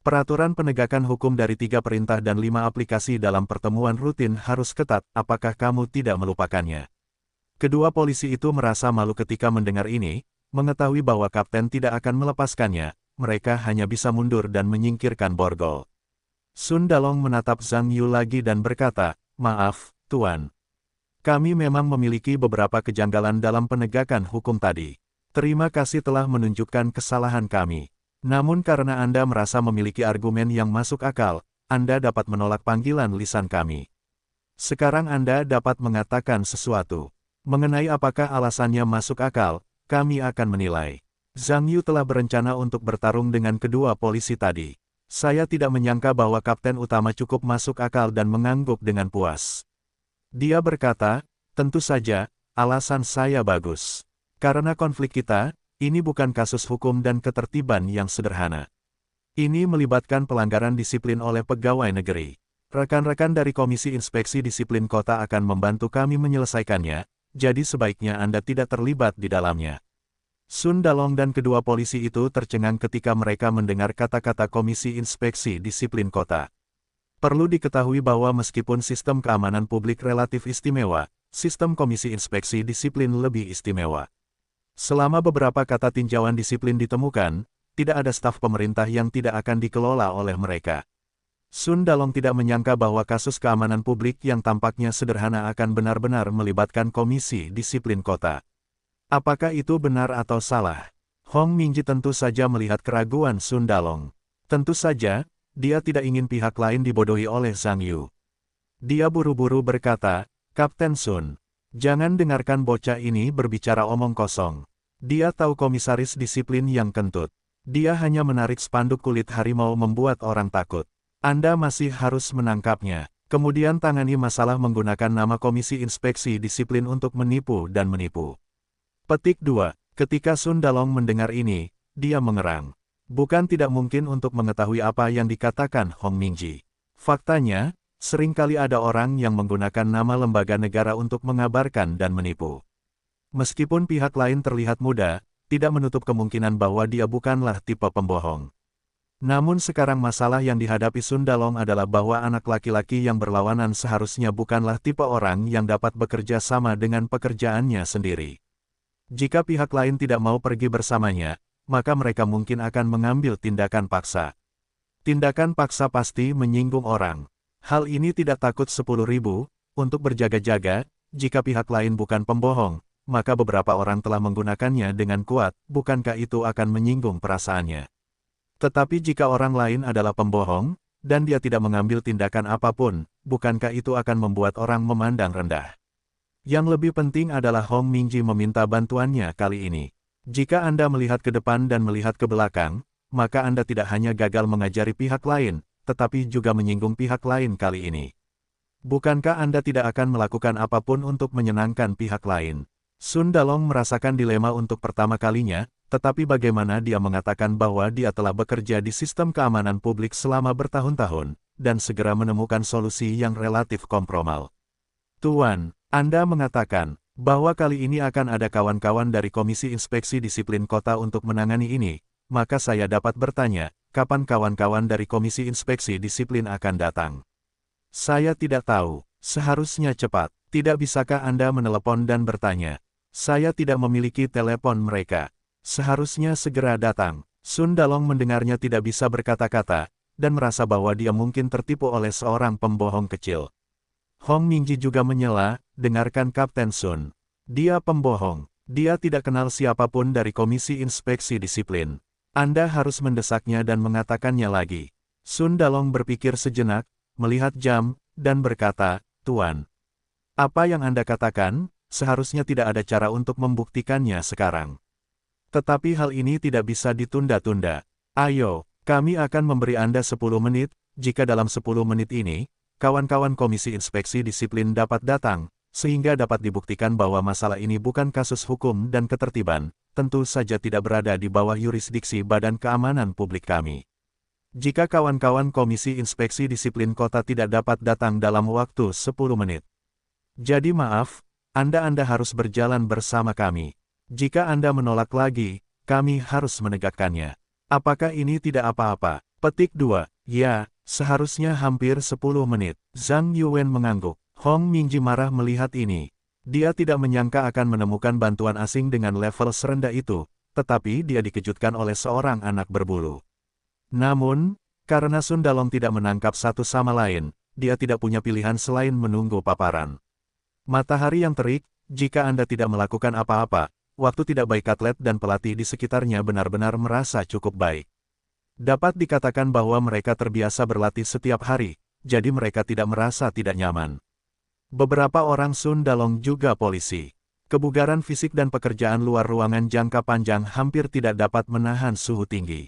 Peraturan penegakan hukum dari 3 perintah dan 5 aplikasi dalam pertemuan rutin harus ketat, apakah kamu tidak melupakannya? Kedua polisi itu merasa malu ketika mendengar ini, mengetahui bahwa kapten tidak akan melepaskannya, mereka hanya bisa mundur dan menyingkirkan borgol. Sun Dalong menatap Zhang Yu lagi dan berkata, maaf, Tuan. Kami memang memiliki beberapa kejanggalan dalam penegakan hukum tadi. Terima kasih telah menunjukkan kesalahan kami. Namun karena Anda merasa memiliki argumen yang masuk akal, Anda dapat menolak panggilan lisan kami. Sekarang Anda dapat mengatakan sesuatu. Mengenai apakah alasannya masuk akal, kami akan menilai. Zhang Yu telah berencana untuk bertarung dengan kedua polisi tadi. Saya tidak menyangka bahwa kapten utama cukup masuk akal dan mengangguk dengan puas. Dia berkata, tentu saja, alasan saya bagus. Karena konflik kita, ini bukan kasus hukum dan ketertiban yang sederhana. Ini melibatkan pelanggaran disiplin oleh pegawai negeri. Rekan-rekan dari Komisi Inspeksi Disiplin Kota akan membantu kami menyelesaikannya, jadi sebaiknya Anda tidak terlibat di dalamnya. Sun Dalong dan kedua polisi itu tercengang ketika mereka mendengar kata-kata Komisi Inspeksi Disiplin Kota. Perlu diketahui bahwa meskipun sistem keamanan publik relatif istimewa, sistem Komisi Inspeksi Disiplin lebih istimewa. Selama beberapa kata tinjauan disiplin ditemukan, tidak ada staf pemerintah yang tidak akan dikelola oleh mereka. Sun Dalong tidak menyangka bahwa kasus keamanan publik yang tampaknya sederhana akan benar-benar melibatkan Komisi Disiplin Kota. Apakah itu benar atau salah? Hong Mingji tentu saja melihat keraguan Sun Dalong. Tentu saja, dia tidak ingin pihak lain dibodohi oleh Zhang Yu. Dia buru-buru berkata, Kapten Sun, jangan dengarkan bocah ini berbicara omong kosong. Dia tahu komisaris disiplin yang kentut. Dia hanya menarik spanduk kulit harimau membuat orang takut. Anda masih harus menangkapnya. Kemudian tangani masalah menggunakan nama Komisi Inspeksi Disiplin untuk menipu dan menipu. Petik 2. Ketika Sun Dalong mendengar ini, dia mengerang. Bukan tidak mungkin untuk mengetahui apa yang dikatakan Hong Mingji. Faktanya, seringkali ada orang yang menggunakan nama lembaga negara untuk mengabarkan dan menipu. Meskipun pihak lain terlihat muda, tidak menutup kemungkinan bahwa dia bukanlah tipe pembohong. Namun sekarang masalah yang dihadapi Sundalong adalah bahwa anak laki-laki yang berlawanan seharusnya bukanlah tipe orang yang dapat bekerja sama dengan pekerjaannya sendiri. Jika pihak lain tidak mau pergi bersamanya, maka mereka mungkin akan mengambil tindakan paksa. Tindakan paksa pasti menyinggung orang. Hal ini tidak takut 10.000, untuk berjaga-jaga, jika pihak lain bukan pembohong, maka beberapa orang telah menggunakannya dengan kuat, bukankah itu akan menyinggung perasaannya? Tetapi jika orang lain adalah pembohong, dan dia tidak mengambil tindakan apapun, bukankah itu akan membuat orang memandang rendah? Yang lebih penting adalah Hong Mingji meminta bantuannya kali ini. Jika Anda melihat ke depan dan melihat ke belakang, maka Anda tidak hanya gagal mengajari pihak lain, tetapi juga menyinggung pihak lain kali ini. Bukankah Anda tidak akan melakukan apapun untuk menyenangkan pihak lain? Sundalong merasakan dilema untuk pertama kalinya, tetapi bagaimana dia mengatakan bahwa dia telah bekerja di sistem keamanan publik selama bertahun-tahun, dan segera menemukan solusi yang relatif kompromal. Tuan, Anda mengatakan bahwa kali ini akan ada kawan-kawan dari Komisi Inspeksi Disiplin Kota untuk menangani ini, maka saya dapat bertanya, kapan kawan-kawan dari Komisi Inspeksi Disiplin akan datang? Saya tidak tahu, seharusnya cepat. Tidak bisakah Anda menelepon dan bertanya? Saya tidak memiliki telepon mereka. Seharusnya segera datang. Sundalong mendengarnya tidak bisa berkata-kata, dan merasa bahwa dia mungkin tertipu oleh seorang pembohong kecil. Hong Mingji juga menyela, dengarkan Kapten Sun. Dia pembohong. Dia tidak kenal siapapun dari Komisi Inspeksi Disiplin. Anda harus mendesaknya dan mengatakannya lagi. Sundalong berpikir sejenak, melihat jam, dan berkata, Tuan. Apa yang Anda katakan, seharusnya tidak ada cara untuk membuktikannya sekarang. Tetapi hal ini tidak bisa ditunda-tunda. Ayo, kami akan memberi Anda 10 menit, jika dalam 10 menit ini, kawan-kawan Komisi Inspeksi Disiplin dapat datang, sehingga dapat dibuktikan bahwa masalah ini bukan kasus hukum dan ketertiban, tentu saja tidak berada di bawah yurisdiksi Badan Keamanan Publik kami. Jika kawan-kawan Komisi Inspeksi Disiplin Kota tidak dapat datang dalam waktu 10 menit. Jadi maaf, Anda harus berjalan bersama kami. Jika Anda menolak lagi, kami harus menegakkannya. Apakah ini tidak apa-apa? Petik 2. Ya, seharusnya hampir 10 menit. Zhang Yuwen mengangguk. Hong Mingji marah melihat ini. Dia tidak menyangka akan menemukan bantuan asing dengan level serendah itu, tetapi dia dikejutkan oleh seorang anak berbulu. Namun, karena Sundalong tidak menangkap satu sama lain, dia tidak punya pilihan selain menunggu paparan. Matahari yang terik, jika Anda tidak melakukan apa-apa, waktu tidak baik atlet dan pelatih di sekitarnya benar-benar merasa cukup baik. Dapat dikatakan bahwa mereka terbiasa berlatih setiap hari, jadi mereka tidak merasa tidak nyaman. Beberapa orang Sundalong juga polisi. Kebugaran fisik dan pekerjaan luar ruangan jangka panjang hampir tidak dapat menahan suhu tinggi.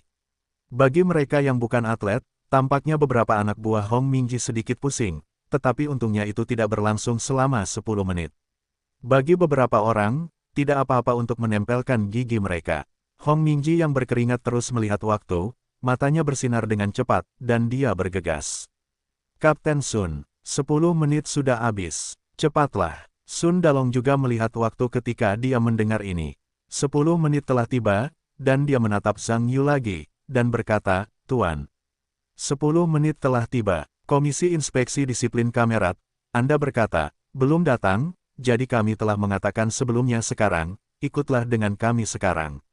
Bagi mereka yang bukan atlet, tampaknya beberapa anak buah Hong Mingji sedikit pusing, tetapi untungnya itu tidak berlangsung selama 10 menit. Bagi beberapa orang, tidak apa-apa untuk menempelkan gigi mereka. Hong Mingji yang berkeringat terus melihat waktu, matanya bersinar dengan cepat, dan dia bergegas. Kapten Sun, 10 menit sudah habis. Cepatlah. Sundalong juga melihat waktu ketika dia mendengar ini. 10 menit telah tiba, dan dia menatap Zhang Yu lagi, dan berkata, Tuan. 10 menit telah tiba. Komisi Inspeksi Disiplin Kamerat, Anda berkata, belum datang, jadi kami telah mengatakan sebelumnya sekarang, ikutlah dengan kami sekarang.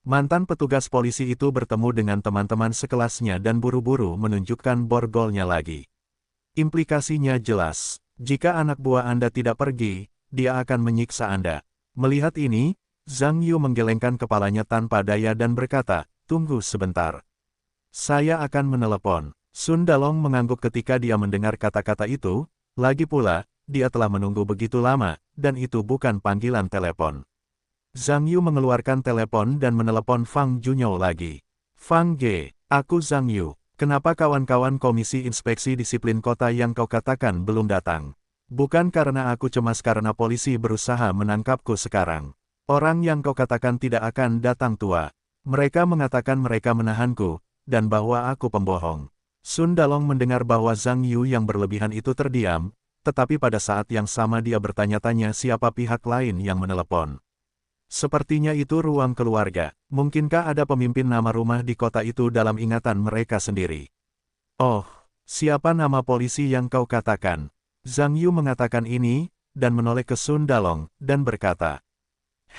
Mantan petugas polisi itu bertemu dengan teman-teman sekelasnya dan buru-buru menunjukkan borgolnya lagi. Implikasinya jelas, jika anak buah Anda tidak pergi, dia akan menyiksa Anda. Melihat ini, Zhang Yu menggelengkan kepalanya tanpa daya dan berkata, tunggu sebentar. Saya akan menelepon. Sundalong mengangguk ketika dia mendengar kata-kata itu, lagi pula, dia telah menunggu begitu lama, dan itu bukan panggilan telepon. Zhang Yu mengeluarkan telepon dan menelepon Fang Junyou lagi. Fang Ge, aku Zhang Yu. Kenapa kawan-kawan Komisi Inspeksi Disiplin Kota yang kau katakan belum datang? Bukan karena aku cemas karena polisi berusaha menangkapku sekarang. Orang yang kau katakan tidak akan datang tua. Mereka mengatakan mereka menahanku, dan bahwa aku pembohong. Sundalong mendengar bahwa Zhang Yu yang berlebihan itu terdiam, tetapi pada saat yang sama dia bertanya-tanya siapa pihak lain yang menelepon. Sepertinya itu ruang keluarga. Mungkinkah ada pemimpin nama rumah di kota itu dalam ingatan mereka sendiri? Oh, siapa nama polisi yang kau katakan? Zhang Yu mengatakan ini, dan menoleh ke Sun Dalong, dan berkata,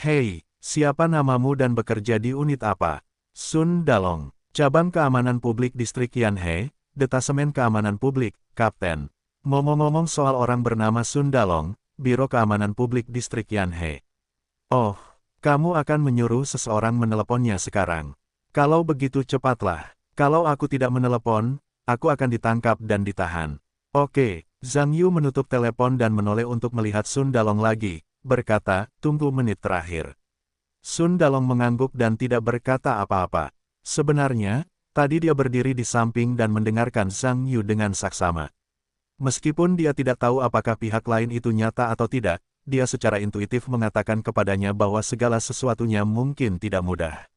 "Hei, siapa namamu dan bekerja di unit apa?" Sun Dalong, Cabang Keamanan Publik Distrik Yanhe, Detasemen Keamanan Publik, Kapten. Ngomong-ngomong soal orang bernama Sun Dalong, Biro Keamanan Publik Distrik Yanhe. Oh, kamu akan menyuruh seseorang meneleponnya sekarang. Kalau begitu cepatlah. Kalau aku tidak menelepon, aku akan ditangkap dan ditahan. Oke, Zhang Yu menutup telepon dan menoleh untuk melihat Sun Dalong lagi, berkata, "Tunggu menit terakhir." Sun Dalong mengangguk dan tidak berkata apa-apa. Sebenarnya, tadi dia berdiri di samping dan mendengarkan Zhang Yu dengan saksama. Meskipun dia tidak tahu apakah pihak lain itu nyata atau tidak, dia secara intuitif mengatakan kepadanya bahwa segala sesuatunya mungkin tidak mudah.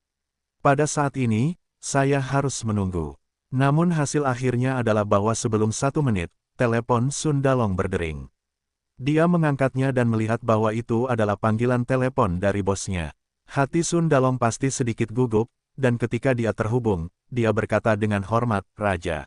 Pada saat ini, saya harus menunggu. Namun hasil akhirnya adalah bahwa sebelum 1 menit, telepon Sun Dalong berdering. Dia mengangkatnya dan melihat bahwa itu adalah panggilan telepon dari bosnya. Hati Sun Dalong pasti sedikit gugup, dan ketika dia terhubung, dia berkata dengan hormat, "Raja.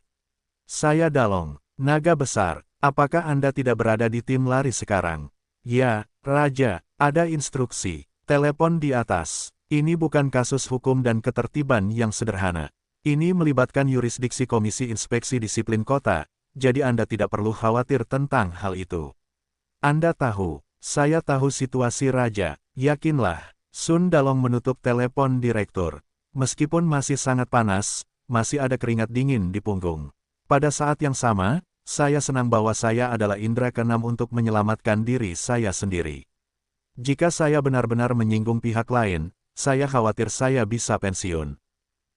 Saya Dalong, naga besar, apakah Anda tidak berada di tim lari sekarang?" "Ya, Raja, ada instruksi. Telepon di atas. Ini bukan kasus hukum dan ketertiban yang sederhana. Ini melibatkan yurisdiksi Komisi Inspeksi Disiplin Kota, jadi Anda tidak perlu khawatir tentang hal itu." "Anda tahu, saya tahu situasi Raja, yakinlah." Sun Dalong menutup telepon direktur. Meskipun masih sangat panas, masih ada keringat dingin di punggung. Pada saat yang sama, saya senang bahwa saya adalah indera keenam untuk menyelamatkan diri saya sendiri. Jika saya benar-benar menyinggung pihak lain, saya khawatir saya bisa pensiun.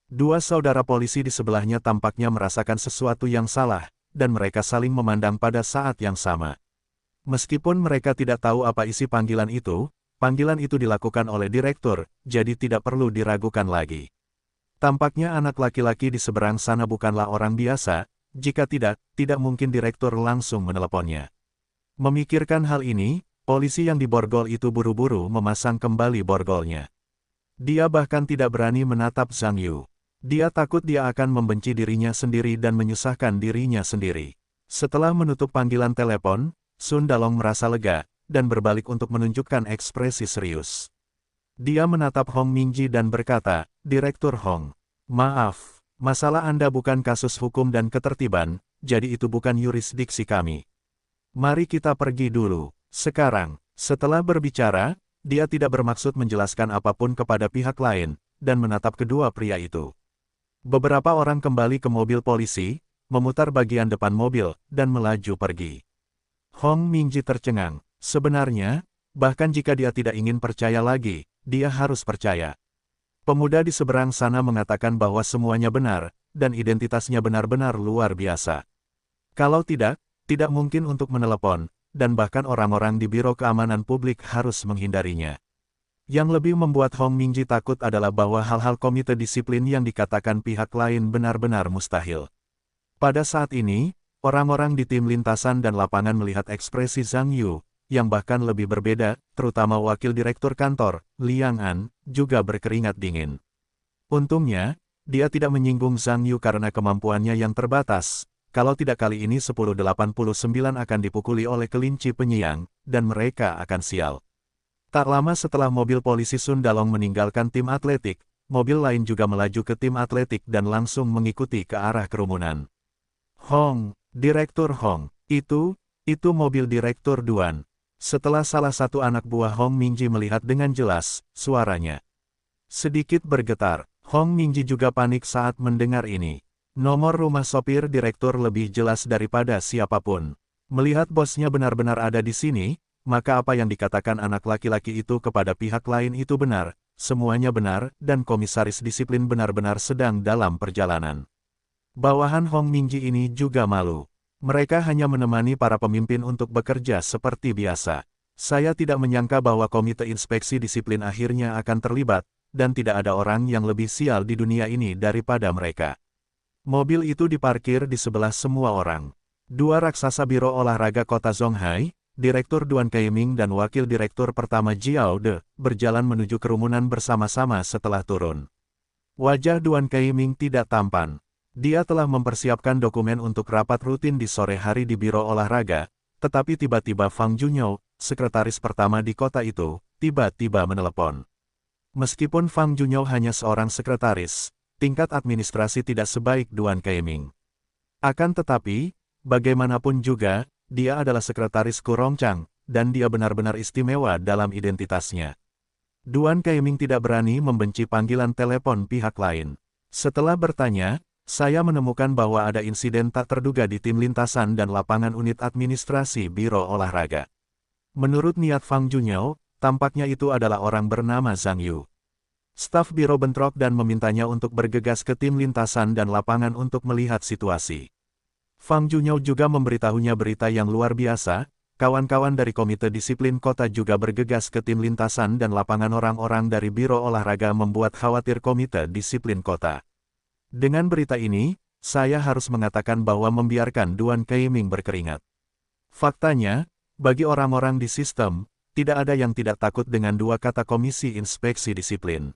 Dua saudara polisi di sebelahnya tampaknya merasakan sesuatu yang salah, dan mereka saling memandang pada saat yang sama. Meskipun mereka tidak tahu apa isi panggilan itu dilakukan oleh direktur, jadi tidak perlu diragukan lagi. Tampaknya anak laki-laki di seberang sana bukanlah orang biasa, jika tidak mungkin direktur langsung meneleponnya. Memikirkan hal ini, polisi yang diborgol itu buru-buru memasang kembali borgolnya. Dia bahkan tidak berani menatap Zhang Yu. Dia takut dia akan membenci dirinya sendiri dan menyusahkan dirinya sendiri. Setelah menutup panggilan telepon, Sun Dalong merasa lega, dan berbalik untuk menunjukkan ekspresi serius. Dia menatap Hong Mingji dan berkata, "Direktur Hong, maaf, masalah Anda bukan kasus hukum dan ketertiban, jadi itu bukan yurisdiksi kami. Mari kita pergi dulu." Sekarang, setelah berbicara, dia tidak bermaksud menjelaskan apapun kepada pihak lain, dan menatap kedua pria itu. Beberapa orang kembali ke mobil polisi, memutar bagian depan mobil, dan melaju pergi. Hong Mingji tercengang. Sebenarnya, bahkan jika dia tidak ingin percaya lagi, dia harus percaya. Pemuda di seberang sana mengatakan bahwa semuanya benar, dan identitasnya benar-benar luar biasa. Kalau tidak mungkin untuk menelepon, dan bahkan orang-orang di Biro Keamanan Publik harus menghindarinya. Yang lebih membuat Hong Mingji takut adalah bahwa hal-hal komite disiplin yang dikatakan pihak lain benar-benar mustahil. Pada saat ini, orang-orang di tim lintasan dan lapangan melihat ekspresi Zhang Yu, yang bahkan lebih berbeda, terutama wakil direktur kantor, Liang An, juga berkeringat dingin. Untungnya, dia tidak menyinggung Zhang Yu karena kemampuannya yang terbatas. Kalau tidak kali ini 1089 akan dipukuli oleh kelinci penyiang, dan mereka akan sial. Tak lama setelah mobil polisi Sun Dalong meninggalkan tim atletik, mobil lain juga melaju ke tim atletik dan langsung mengikuti ke arah kerumunan. "Hong, Direktur Hong, itu mobil Direktur Duan." Setelah salah satu anak buah Hong Mingji melihat dengan jelas, suaranya sedikit bergetar. Hong Mingji juga panik saat mendengar ini. Nomor rumah sopir direktur lebih jelas daripada siapapun. Melihat bosnya benar-benar ada di sini, maka apa yang dikatakan anak laki-laki itu kepada pihak lain itu benar, semuanya benar, dan komisaris disiplin benar-benar sedang dalam perjalanan. Bawahan Hong Mingji ini juga malu. Mereka hanya menemani para pemimpin untuk bekerja seperti biasa. Saya tidak menyangka bahwa Komite Inspeksi Disiplin akhirnya akan terlibat, dan tidak ada orang yang lebih sial di dunia ini daripada mereka. Mobil itu diparkir di sebelah semua orang. Dua raksasa biro olahraga kota Zonghai, Direktur Duan Keiming dan Wakil Direktur Pertama Jiao De berjalan menuju kerumunan bersama-sama setelah turun. Wajah Duan Keiming tidak tampan. Dia telah mempersiapkan dokumen untuk rapat rutin di sore hari di Biro Olahraga, tetapi tiba-tiba Fang Junyo, sekretaris pertama di kota itu, tiba-tiba menelepon. Meskipun Fang Junyo hanya seorang sekretaris, tingkat administrasi tidak sebaik Duan Keiming. Akan tetapi, bagaimanapun juga, dia adalah sekretaris Kurongchang, dan dia benar-benar istimewa dalam identitasnya. Duan Keiming tidak berani membenci panggilan telepon pihak lain. Setelah bertanya, saya menemukan bahwa ada insiden tak terduga di tim lintasan dan lapangan unit administrasi Biro Olahraga. Menurut niat Fang Junyo, tampaknya itu adalah orang bernama Zhang Yu. Staf biro bentrok dan memintanya untuk bergegas ke tim lintasan dan lapangan untuk melihat situasi. Fang Junyo juga memberitahunya berita yang luar biasa, kawan-kawan dari Komite Disiplin Kota juga bergegas ke tim lintasan dan lapangan. Orang-orang dari Biro Olahraga membuat khawatir Komite Disiplin Kota. Dengan berita ini, saya harus mengatakan bahwa membiarkan Duan Keiming berkeringat. Faktanya, bagi orang-orang di sistem, tidak ada yang tidak takut dengan dua kata Komisi Inspeksi Disiplin.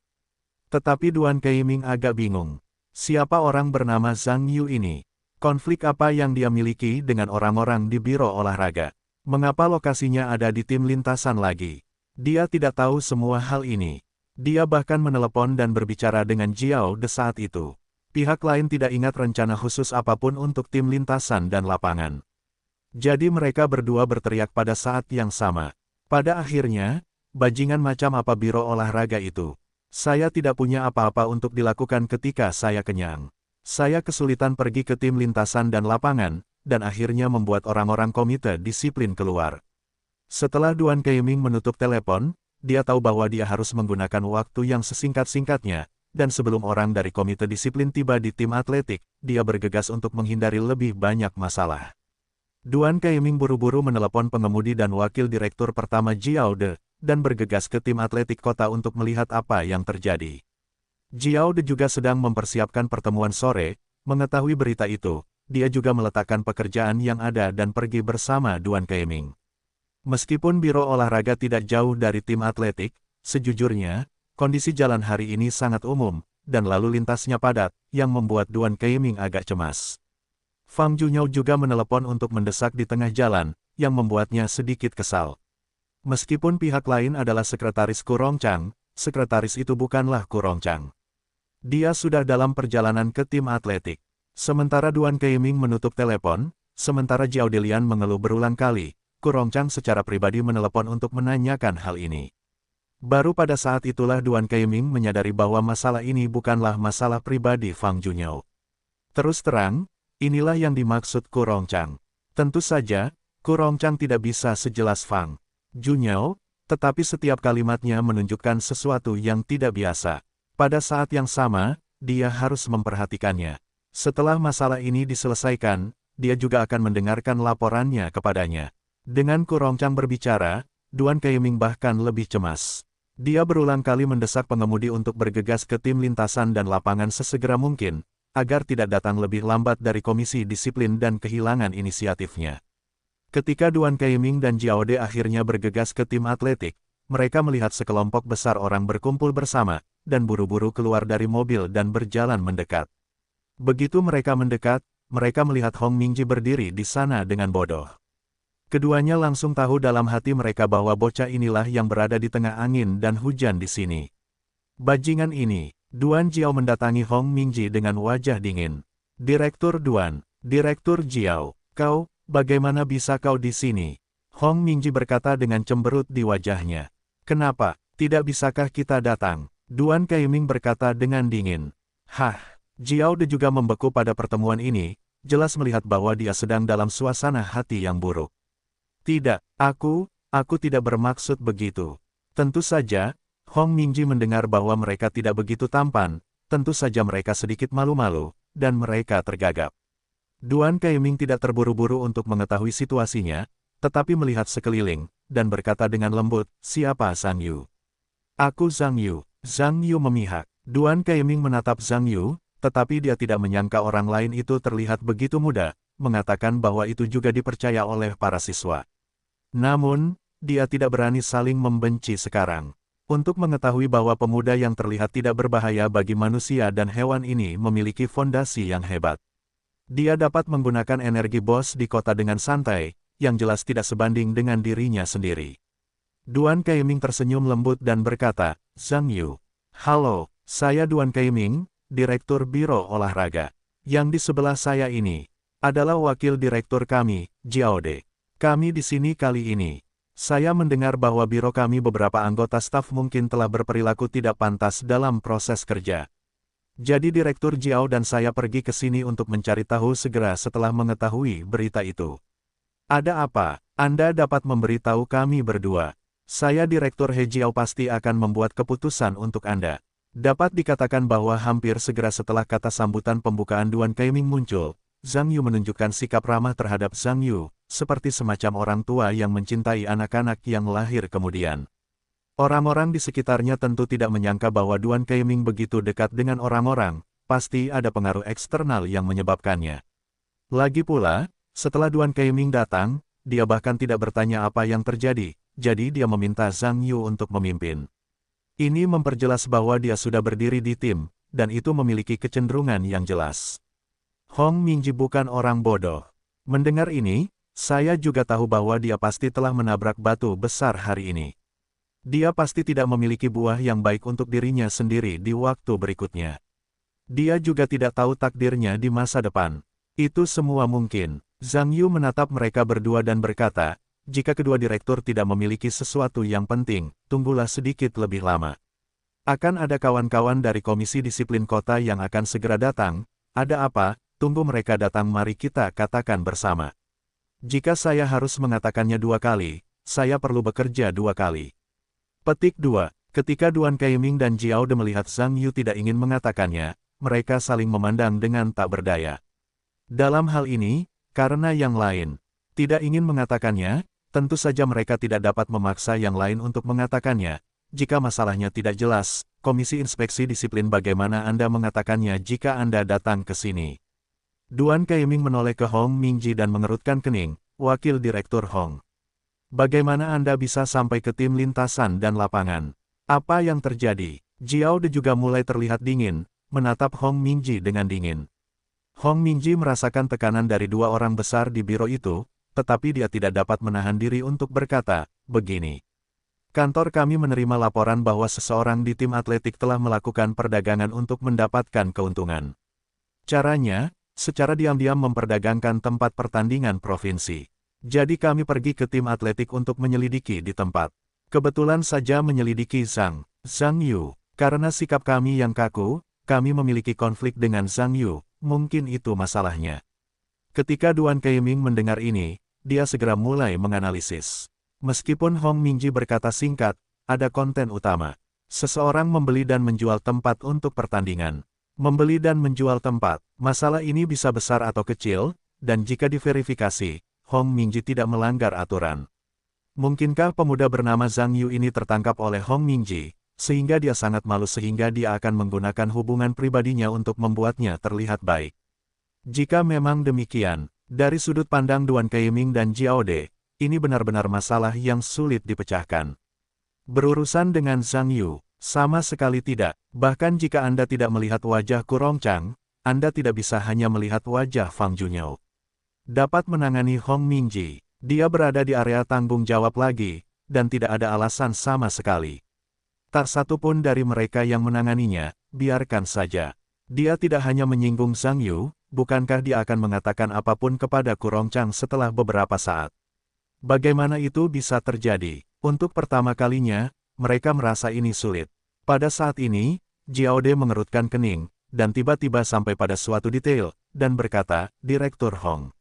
Tetapi Duan Keiming agak bingung. Siapa orang bernama Zhang Yu ini? Konflik apa yang dia miliki dengan orang-orang di Biro Olahraga? Mengapa lokasinya ada di tim lintasan lagi? Dia tidak tahu semua hal ini. Dia bahkan menelepon dan berbicara dengan Jiao De saat itu. Pihak lain tidak ingat rencana khusus apapun untuk tim lintasan dan lapangan. Jadi mereka berdua berteriak pada saat yang sama. Pada akhirnya, bajingan macam apa Biro Olahraga itu? Saya tidak punya apa-apa untuk dilakukan ketika saya kenyang. Saya kesulitan pergi ke tim lintasan dan lapangan, dan akhirnya membuat orang-orang komite disiplin keluar. Setelah Duan Keiming menutup telepon, dia tahu bahwa dia harus menggunakan waktu yang sesingkat-singkatnya, dan sebelum orang dari komite disiplin tiba di tim atletik, dia bergegas untuk menghindari lebih banyak masalah. Duan Keiming buru-buru menelepon pengemudi dan wakil direktur pertama Jiao De, dan bergegas ke tim atletik kota untuk melihat apa yang terjadi. Jiao De juga sedang mempersiapkan pertemuan sore. Mengetahui berita itu, dia juga meletakkan pekerjaan yang ada dan pergi bersama Duan Keiming. Meskipun Biro Olahraga tidak jauh dari tim atletik, sejujurnya, kondisi jalan hari ini sangat umum, dan lalu lintasnya padat, yang membuat Duan Keiming agak cemas. Fang Junyo juga menelepon untuk mendesak di tengah jalan, yang membuatnya sedikit kesal. Meskipun pihak lain adalah sekretaris Kurongchang, sekretaris itu bukanlah Kurongchang. Dia sudah dalam perjalanan ke tim atletik. Sementara Duan Keiming menutup telepon, sementara Jiao Delian mengeluh berulang kali, Kurongchang secara pribadi menelepon untuk menanyakan hal ini. Baru pada saat itulah Duan Keiming menyadari bahwa masalah ini bukanlah masalah pribadi Fang Junyo. Terus terang, inilah yang dimaksud Kurongchang. Tentu saja, Kurongchang tidak bisa sejelas Fang Junyo, tetapi setiap kalimatnya menunjukkan sesuatu yang tidak biasa. Pada saat yang sama, dia harus memperhatikannya. Setelah masalah ini diselesaikan, dia juga akan mendengarkan laporannya kepadanya. Dengan Kurongchang berbicara, Duan Keiming bahkan lebih cemas. Dia berulang kali mendesak pengemudi untuk bergegas ke tim lintasan dan lapangan sesegera mungkin, agar tidak datang lebih lambat dari komisi disiplin dan kehilangan inisiatifnya. Ketika Duan Keiming dan Jiao De akhirnya bergegas ke tim atletik, mereka melihat sekelompok besar orang berkumpul bersama, dan buru-buru keluar dari mobil dan berjalan mendekat. Begitu mereka mendekat, mereka melihat Hong Mingji berdiri di sana dengan bodoh. Keduanya langsung tahu dalam hati mereka bahwa bocah inilah yang berada di tengah angin dan hujan di sini. Bajingan ini. Duan Jiao mendatangi Hong Mingji dengan wajah dingin. Direktur Duan, Direktur Jiao, kau, bagaimana bisa kau di sini? Hong Mingji berkata dengan cemberut di wajahnya. Kenapa, tidak bisakah kita datang? Duan Keiming berkata dengan dingin. Hah, Jiao De juga membeku pada pertemuan ini, jelas melihat bahwa dia sedang dalam suasana hati yang buruk. Tidak, aku tidak bermaksud begitu. Tentu saja, Hong Mingji mendengar bahwa mereka tidak begitu tampan, tentu saja mereka sedikit malu-malu, dan mereka tergagap. Duan Keiming tidak terburu-buru untuk mengetahui situasinya, tetapi melihat sekeliling, dan berkata dengan lembut, siapa Zhang Yu? Aku Zhang Yu. Zhang Yu memihak. Duan Keiming menatap Zhang Yu, tetapi dia tidak menyangka orang lain itu terlihat begitu mudah, mengatakan bahwa itu juga dipercaya oleh para siswa. Namun, dia tidak berani saling membenci sekarang. Untuk mengetahui bahwa pemuda yang terlihat tidak berbahaya bagi manusia dan hewan ini memiliki fondasi yang hebat. Dia dapat menggunakan energi bos di kota dengan santai, yang jelas tidak sebanding dengan dirinya sendiri. Duan Kaiming tersenyum lembut dan berkata, Zhang Yu. Halo, saya Duan Kaiming, Direktur Biro Olahraga. Yang di sebelah saya ini adalah wakil direktur kami, Jiao De. Kami di sini kali ini. Saya mendengar bahwa biro kami beberapa anggota staf mungkin telah berperilaku tidak pantas dalam proses kerja. Jadi Direktur Jiao dan saya pergi ke sini untuk mencari tahu segera setelah mengetahui berita itu. Ada apa? Anda dapat memberitahu kami berdua. Saya Direktur He Jiao pasti akan membuat keputusan untuk Anda. Dapat dikatakan bahwa hampir segera setelah kata sambutan pembukaan Duan Kaiming muncul, Zhang Yu menunjukkan sikap ramah terhadap Zhang Yu, seperti semacam orang tua yang mencintai anak-anak yang lahir kemudian. Orang-orang di sekitarnya tentu tidak menyangka bahwa Duan Kaiming begitu dekat dengan orang-orang, pasti ada pengaruh eksternal yang menyebabkannya. Lagi pula, setelah Duan Kaiming datang, dia bahkan tidak bertanya apa yang terjadi, jadi dia meminta Zhang Yu untuk memimpin. Ini memperjelas bahwa dia sudah berdiri di tim, dan itu memiliki kecenderungan yang jelas. Hong Mingji bukan orang bodoh. Mendengar ini, saya juga tahu bahwa dia pasti telah menabrak batu besar hari ini. Dia pasti tidak memiliki buah yang baik untuk dirinya sendiri di waktu berikutnya. Dia juga tidak tahu takdirnya di masa depan. Itu semua mungkin. Zhang Yu menatap mereka berdua dan berkata, jika kedua direktur tidak memiliki sesuatu yang penting, tunggulah sedikit lebih lama. Akan ada kawan-kawan dari Komisi Disiplin Kota yang akan segera datang. Ada apa? Tunggu mereka datang, mari kita katakan bersama. Jika saya harus mengatakannya 2 kali, saya perlu bekerja 2 kali. Petik 2. Ketika Duan Kaiming dan Jiao De melihat Zhang Yu tidak ingin mengatakannya, mereka saling memandang dengan tak berdaya. Dalam hal ini, karena yang lain tidak ingin mengatakannya, tentu saja mereka tidak dapat memaksa yang lain untuk mengatakannya. Jika masalahnya tidak jelas, Komisi Inspeksi Disiplin bagaimana Anda mengatakannya jika Anda datang ke sini? Duan Kaiming menoleh ke Hong Mingji dan mengerutkan kening, Wakil Direktur Hong. Bagaimana Anda bisa sampai ke tim lintasan dan lapangan? Apa yang terjadi? Jiao De juga mulai terlihat dingin, menatap Hong Mingji dengan dingin. Hong Mingji merasakan tekanan dari 2 orang besar di biro itu, tetapi dia tidak dapat menahan diri untuk berkata, begini. Kantor kami menerima laporan bahwa seseorang di tim atletik telah melakukan perdagangan untuk mendapatkan keuntungan. Caranya, secara diam-diam memperdagangkan tempat pertandingan provinsi. Jadi kami pergi ke tim atletik untuk menyelidiki di tempat. Kebetulan saja menyelidiki Zhang Yu. Karena sikap kami yang kaku, kami memiliki konflik dengan Zhang Yu, mungkin itu masalahnya. Ketika Duan Kaiming mendengar ini, dia segera mulai menganalisis. Meskipun Hong Mingji berkata singkat, ada konten utama. Seseorang membeli dan menjual tempat untuk pertandingan. Membeli dan menjual tempat, masalah ini bisa besar atau kecil, dan jika diverifikasi, Hong Mingji tidak melanggar aturan. Mungkinkah pemuda bernama Zhang Yu ini tertangkap oleh Hong Mingji, sehingga dia sangat malu sehingga dia akan menggunakan hubungan pribadinya untuk membuatnya terlihat baik. Jika memang demikian, dari sudut pandang Duan Kaiming dan Jiao De, ini benar-benar masalah yang sulit dipecahkan. Berurusan dengan Zhang Yu, sama sekali tidak. Bahkan jika Anda tidak melihat wajah Kurong Chang, Anda tidak bisa hanya melihat wajah Fang Junyao. Dapat menangani Hong Mingji, dia berada di area tanggung jawab lagi, dan tidak ada alasan sama sekali. Tak satu pun dari mereka yang menanganinya, biarkan saja. Dia tidak hanya menyinggung Zhang Yu, bukankah dia akan mengatakan apapun kepada Kurong Chang setelah beberapa saat? Bagaimana itu bisa terjadi? Untuk pertama kalinya, mereka merasa ini sulit. Pada saat ini, Jiao De mengerutkan kening, dan tiba-tiba sampai pada suatu detail, dan berkata, Direktur Hong.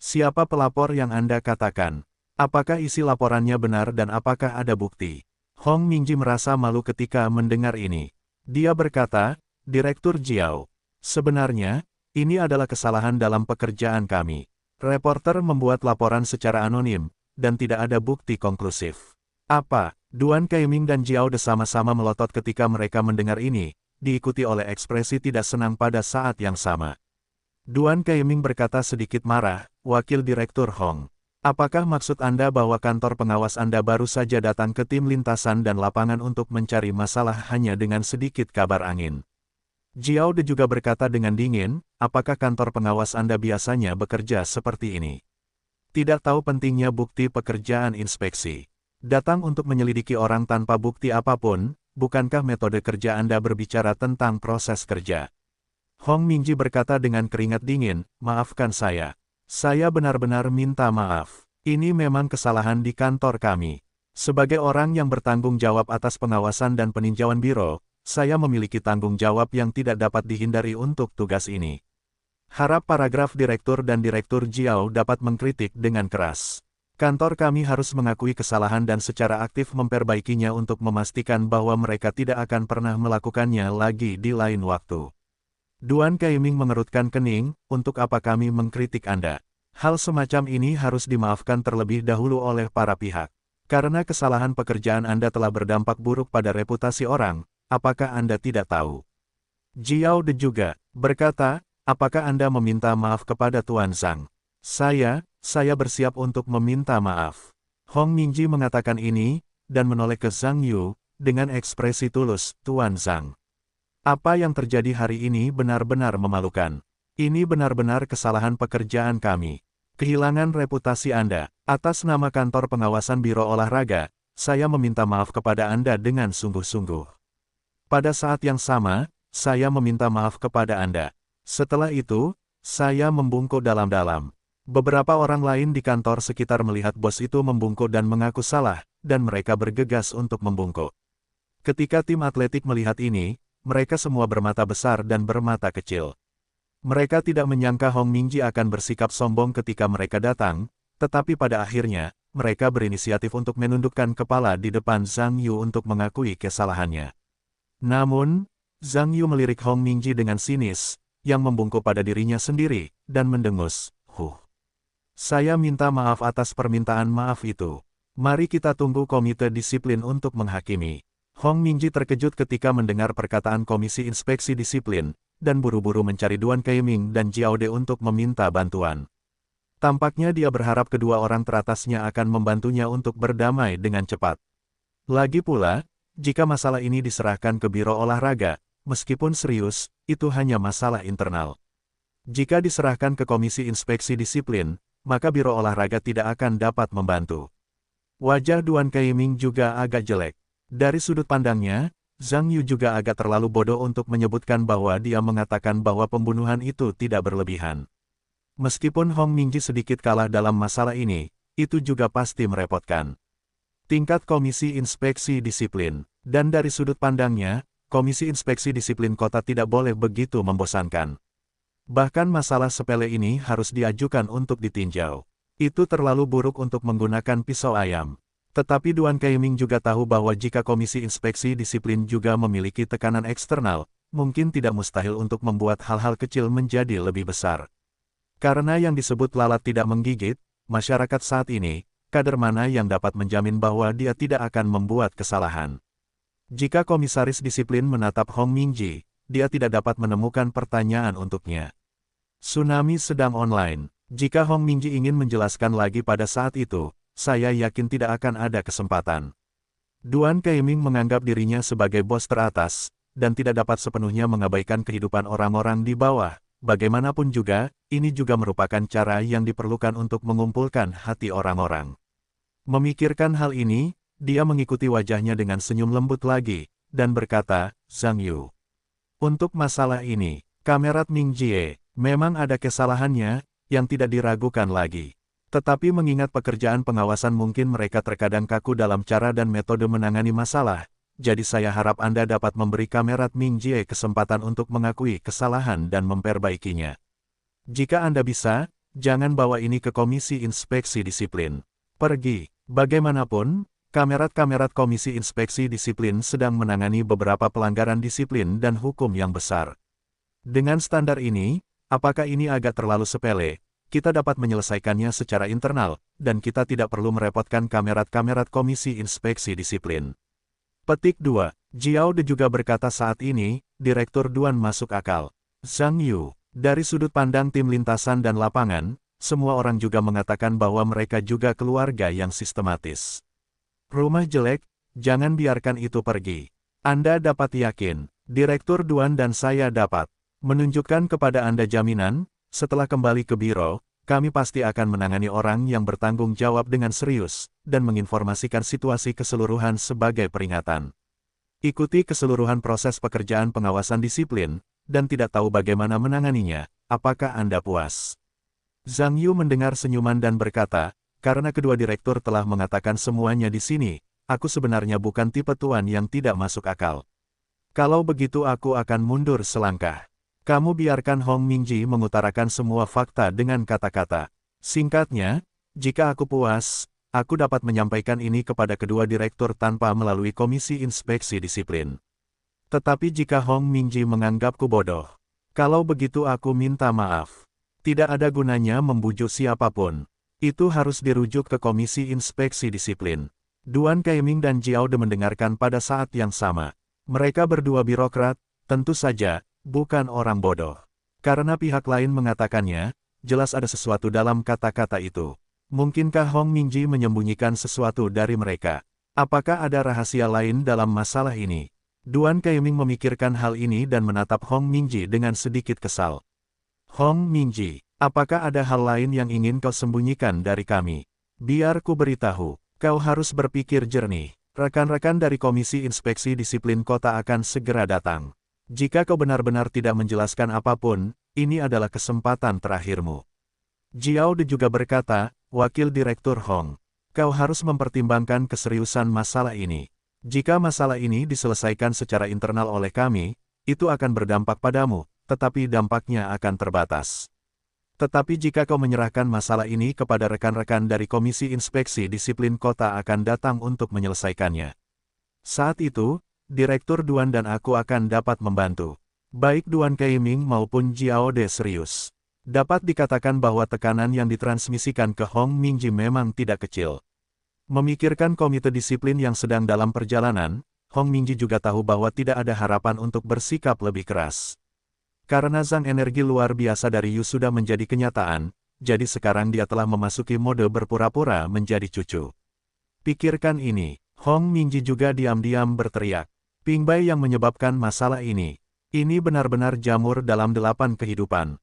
Siapa pelapor yang Anda katakan? Apakah isi laporannya benar dan apakah ada bukti? Hong Mingji merasa malu ketika mendengar ini. Dia berkata, Direktur Jiao, sebenarnya, ini adalah kesalahan dalam pekerjaan kami. Reporter membuat laporan secara anonim, dan tidak ada bukti konklusif. Apa? Duan Kaiming dan Jiao De sama-sama melotot ketika mereka mendengar ini, diikuti oleh ekspresi tidak senang pada saat yang sama. Duan Kaiming berkata sedikit marah, Wakil Direktur Hong. Apakah maksud Anda bahwa kantor pengawas Anda baru saja datang ke tim lintasan dan lapangan untuk mencari masalah hanya dengan sedikit kabar angin? Jiao De juga berkata dengan dingin, apakah kantor pengawas Anda biasanya bekerja seperti ini? Tidak tahu pentingnya bukti pekerjaan inspeksi. Datang untuk menyelidiki orang tanpa bukti apapun, bukankah metode kerja Anda berbicara tentang proses kerja? Hong Mingji berkata dengan keringat dingin, maafkan saya. Saya benar-benar minta maaf. Ini memang kesalahan di kantor kami. Sebagai orang yang bertanggung jawab atas pengawasan dan peninjauan biro, saya memiliki tanggung jawab yang tidak dapat dihindari untuk tugas ini. Harap paragraf direktur dan direktur Jiao dapat mengkritik dengan keras. Kantor kami harus mengakui kesalahan dan secara aktif memperbaikinya untuk memastikan bahwa mereka tidak akan pernah melakukannya lagi di lain waktu. Duan Kaiming mengerutkan kening, untuk apa kami mengkritik Anda? Hal semacam ini harus dimaafkan terlebih dahulu oleh para pihak. Karena kesalahan pekerjaan Anda telah berdampak buruk pada reputasi orang, apakah Anda tidak tahu? Jiao De juga berkata, apakah Anda meminta maaf kepada Tuan Zhang? Saya bersiap untuk meminta maaf. Hong Mingji mengatakan ini, dan menoleh ke Zhang Yu, dengan ekspresi tulus, Tuan Zhang. Apa yang terjadi hari ini benar-benar memalukan. Ini benar-benar kesalahan pekerjaan kami. Kehilangan reputasi Anda. Atas nama kantor pengawasan biro olahraga, saya meminta maaf kepada Anda dengan sungguh-sungguh. Pada saat yang sama, saya meminta maaf kepada Anda. Setelah itu, saya membungkuk dalam-dalam. Beberapa orang lain di kantor sekitar melihat bos itu membungkuk dan mengaku salah, dan mereka bergegas untuk membungkuk. Ketika tim atletik melihat ini, mereka semua bermata besar dan bermata kecil. Mereka tidak menyangka Hong Mingji akan bersikap sombong ketika mereka datang, tetapi pada akhirnya, mereka berinisiatif untuk menundukkan kepala di depan Zhang Yu untuk mengakui kesalahannya. Namun, Zhang Yu melirik Hong Mingji dengan sinis, yang membungkuk pada dirinya sendiri, dan mendengus, Saya minta maaf atas permintaan maaf itu. Mari kita tunggu komite disiplin untuk menghakimi. Hong Mingji terkejut ketika mendengar perkataan Komisi Inspeksi Disiplin, dan buru-buru mencari Duan Kaiming dan Jiao De untuk meminta bantuan. Tampaknya dia berharap kedua orang teratasnya akan membantunya untuk berdamai dengan cepat. Lagi pula, jika masalah ini diserahkan ke Biro Olahraga, meskipun serius, itu hanya masalah internal. Jika diserahkan ke Komisi Inspeksi Disiplin, maka Biro Olahraga tidak akan dapat membantu. Wajah Duan Kaiming juga agak jelek. Dari sudut pandangnya, Zhang Yu juga agak terlalu bodoh untuk menyebutkan bahwa dia mengatakan bahwa pembunuhan itu tidak berlebihan. Meskipun Hong Mingji sedikit kalah dalam masalah ini, itu juga pasti merepotkan. Tingkat Komisi Inspeksi Disiplin, dan dari sudut pandangnya, Komisi Inspeksi Disiplin Kota tidak boleh begitu membosankan. Bahkan masalah sepele ini harus diajukan untuk ditinjau. Itu terlalu buruk untuk menggunakan pisau ayam. Tetapi Duan Kaiming juga tahu bahwa jika Komisi Inspeksi Disiplin juga memiliki tekanan eksternal, mungkin tidak mustahil untuk membuat hal-hal kecil menjadi lebih besar. Karena yang disebut lalat tidak menggigit, masyarakat saat ini, kader mana yang dapat menjamin bahwa dia tidak akan membuat kesalahan. Jika Komisaris Disiplin menatap Hong Mingji, dia tidak dapat menemukan pertanyaan untuknya. Tsunami sedang online. Jika Hong Mingji ingin menjelaskan lagi pada saat itu, saya yakin tidak akan ada kesempatan. Duan Kaiming menganggap dirinya sebagai bos teratas, dan tidak dapat sepenuhnya mengabaikan kehidupan orang-orang di bawah. Bagaimanapun juga, ini juga merupakan cara yang diperlukan untuk mengumpulkan hati orang-orang. Memikirkan hal ini, dia mengikuti wajahnya dengan senyum lembut lagi, dan berkata, Zhang Yu. Untuk masalah ini, Kamerat Ming Jie, memang ada kesalahannya, yang tidak diragukan lagi. Tetapi mengingat pekerjaan pengawasan mungkin mereka terkadang kaku dalam cara dan metode menangani masalah, jadi saya harap Anda dapat memberi Kamerat Ming Jie kesempatan untuk mengakui kesalahan dan memperbaikinya. Jika Anda bisa, jangan bawa ini ke Komisi Inspeksi Disiplin. Pergi. Bagaimanapun, kamerat-kamerat Komisi Inspeksi Disiplin sedang menangani beberapa pelanggaran disiplin dan hukum yang besar. Dengan standar ini, apakah ini agak terlalu sepele? Kita dapat menyelesaikannya secara internal, dan kita tidak perlu merepotkan kamerat-kamerat Komisi Inspeksi Disiplin. Petik 2. Jiao De juga berkata saat ini, Direktur Duan masuk akal. Zhang Yu, dari sudut pandang tim lintasan dan lapangan, semua orang juga mengatakan bahwa mereka juga keluarga yang sistematis. Rumah jelek, jangan biarkan itu pergi. Anda dapat yakin, Direktur Duan dan saya dapat menunjukkan kepada Anda jaminan, setelah kembali ke biro, kami pasti akan menangani orang yang bertanggung jawab dengan serius, dan menginformasikan situasi keseluruhan sebagai peringatan. Ikuti keseluruhan proses pekerjaan pengawasan disiplin, dan tidak tahu bagaimana menanganinya, apakah Anda puas? Zhang Yu mendengar senyuman dan berkata, karena kedua direktur telah mengatakan semuanya di sini, aku sebenarnya bukan tipe tuan yang tidak masuk akal. Kalau begitu aku akan mundur selangkah. Kamu biarkan Hong Mingji mengutarakan semua fakta dengan kata-kata. Singkatnya, jika aku puas, aku dapat menyampaikan ini kepada kedua direktur tanpa melalui komisi inspeksi disiplin. Tetapi jika Hong Mingji menganggapku bodoh, kalau begitu aku minta maaf. Tidak ada gunanya membujuk siapapun. Itu harus dirujuk ke komisi inspeksi disiplin. Duan Kaiming dan Jiao De mendengarkan pada saat yang sama. Mereka berdua birokrat, tentu saja, bukan orang bodoh. Karena pihak lain mengatakannya, jelas ada sesuatu dalam kata-kata itu. Mungkinkah Hong Mingji menyembunyikan sesuatu dari mereka? Apakah ada rahasia lain dalam masalah ini? Duan Kaiming memikirkan hal ini dan menatap Hong Mingji dengan sedikit kesal. Hong Mingji, apakah ada hal lain yang ingin kau sembunyikan dari kami? Biar ku beritahu, kau harus berpikir jernih. Rekan-rekan dari Komisi Inspeksi Disiplin Kota akan segera datang. Jika kau benar-benar tidak menjelaskan apapun, ini adalah kesempatan terakhirmu. Jiao De juga berkata, Wakil Direktur Hong, kau harus mempertimbangkan keseriusan masalah ini. Jika masalah ini diselesaikan secara internal oleh kami, itu akan berdampak padamu, tetapi dampaknya akan terbatas. Tetapi jika kau menyerahkan masalah ini kepada rekan-rekan dari Komisi Inspeksi Disiplin Kota akan datang untuk menyelesaikannya. Saat itu, Direktur Duan dan aku akan dapat membantu. Baik Duan Kaiming maupun Jiao De serius. Dapat dikatakan bahwa tekanan yang ditransmisikan ke Hong Mingji memang tidak kecil. Memikirkan komite disiplin yang sedang dalam perjalanan, Hong Mingji juga tahu bahwa tidak ada harapan untuk bersikap lebih keras. Karena zang energi luar biasa dari Yu sudah menjadi kenyataan, jadi sekarang dia telah memasuki mode berpura-pura menjadi cucu. Pikirkan ini, Hong Mingji juga diam-diam berteriak. Ping Bai yang menyebabkan masalah ini. Ini benar-benar jamur dalam 8 kehidupan.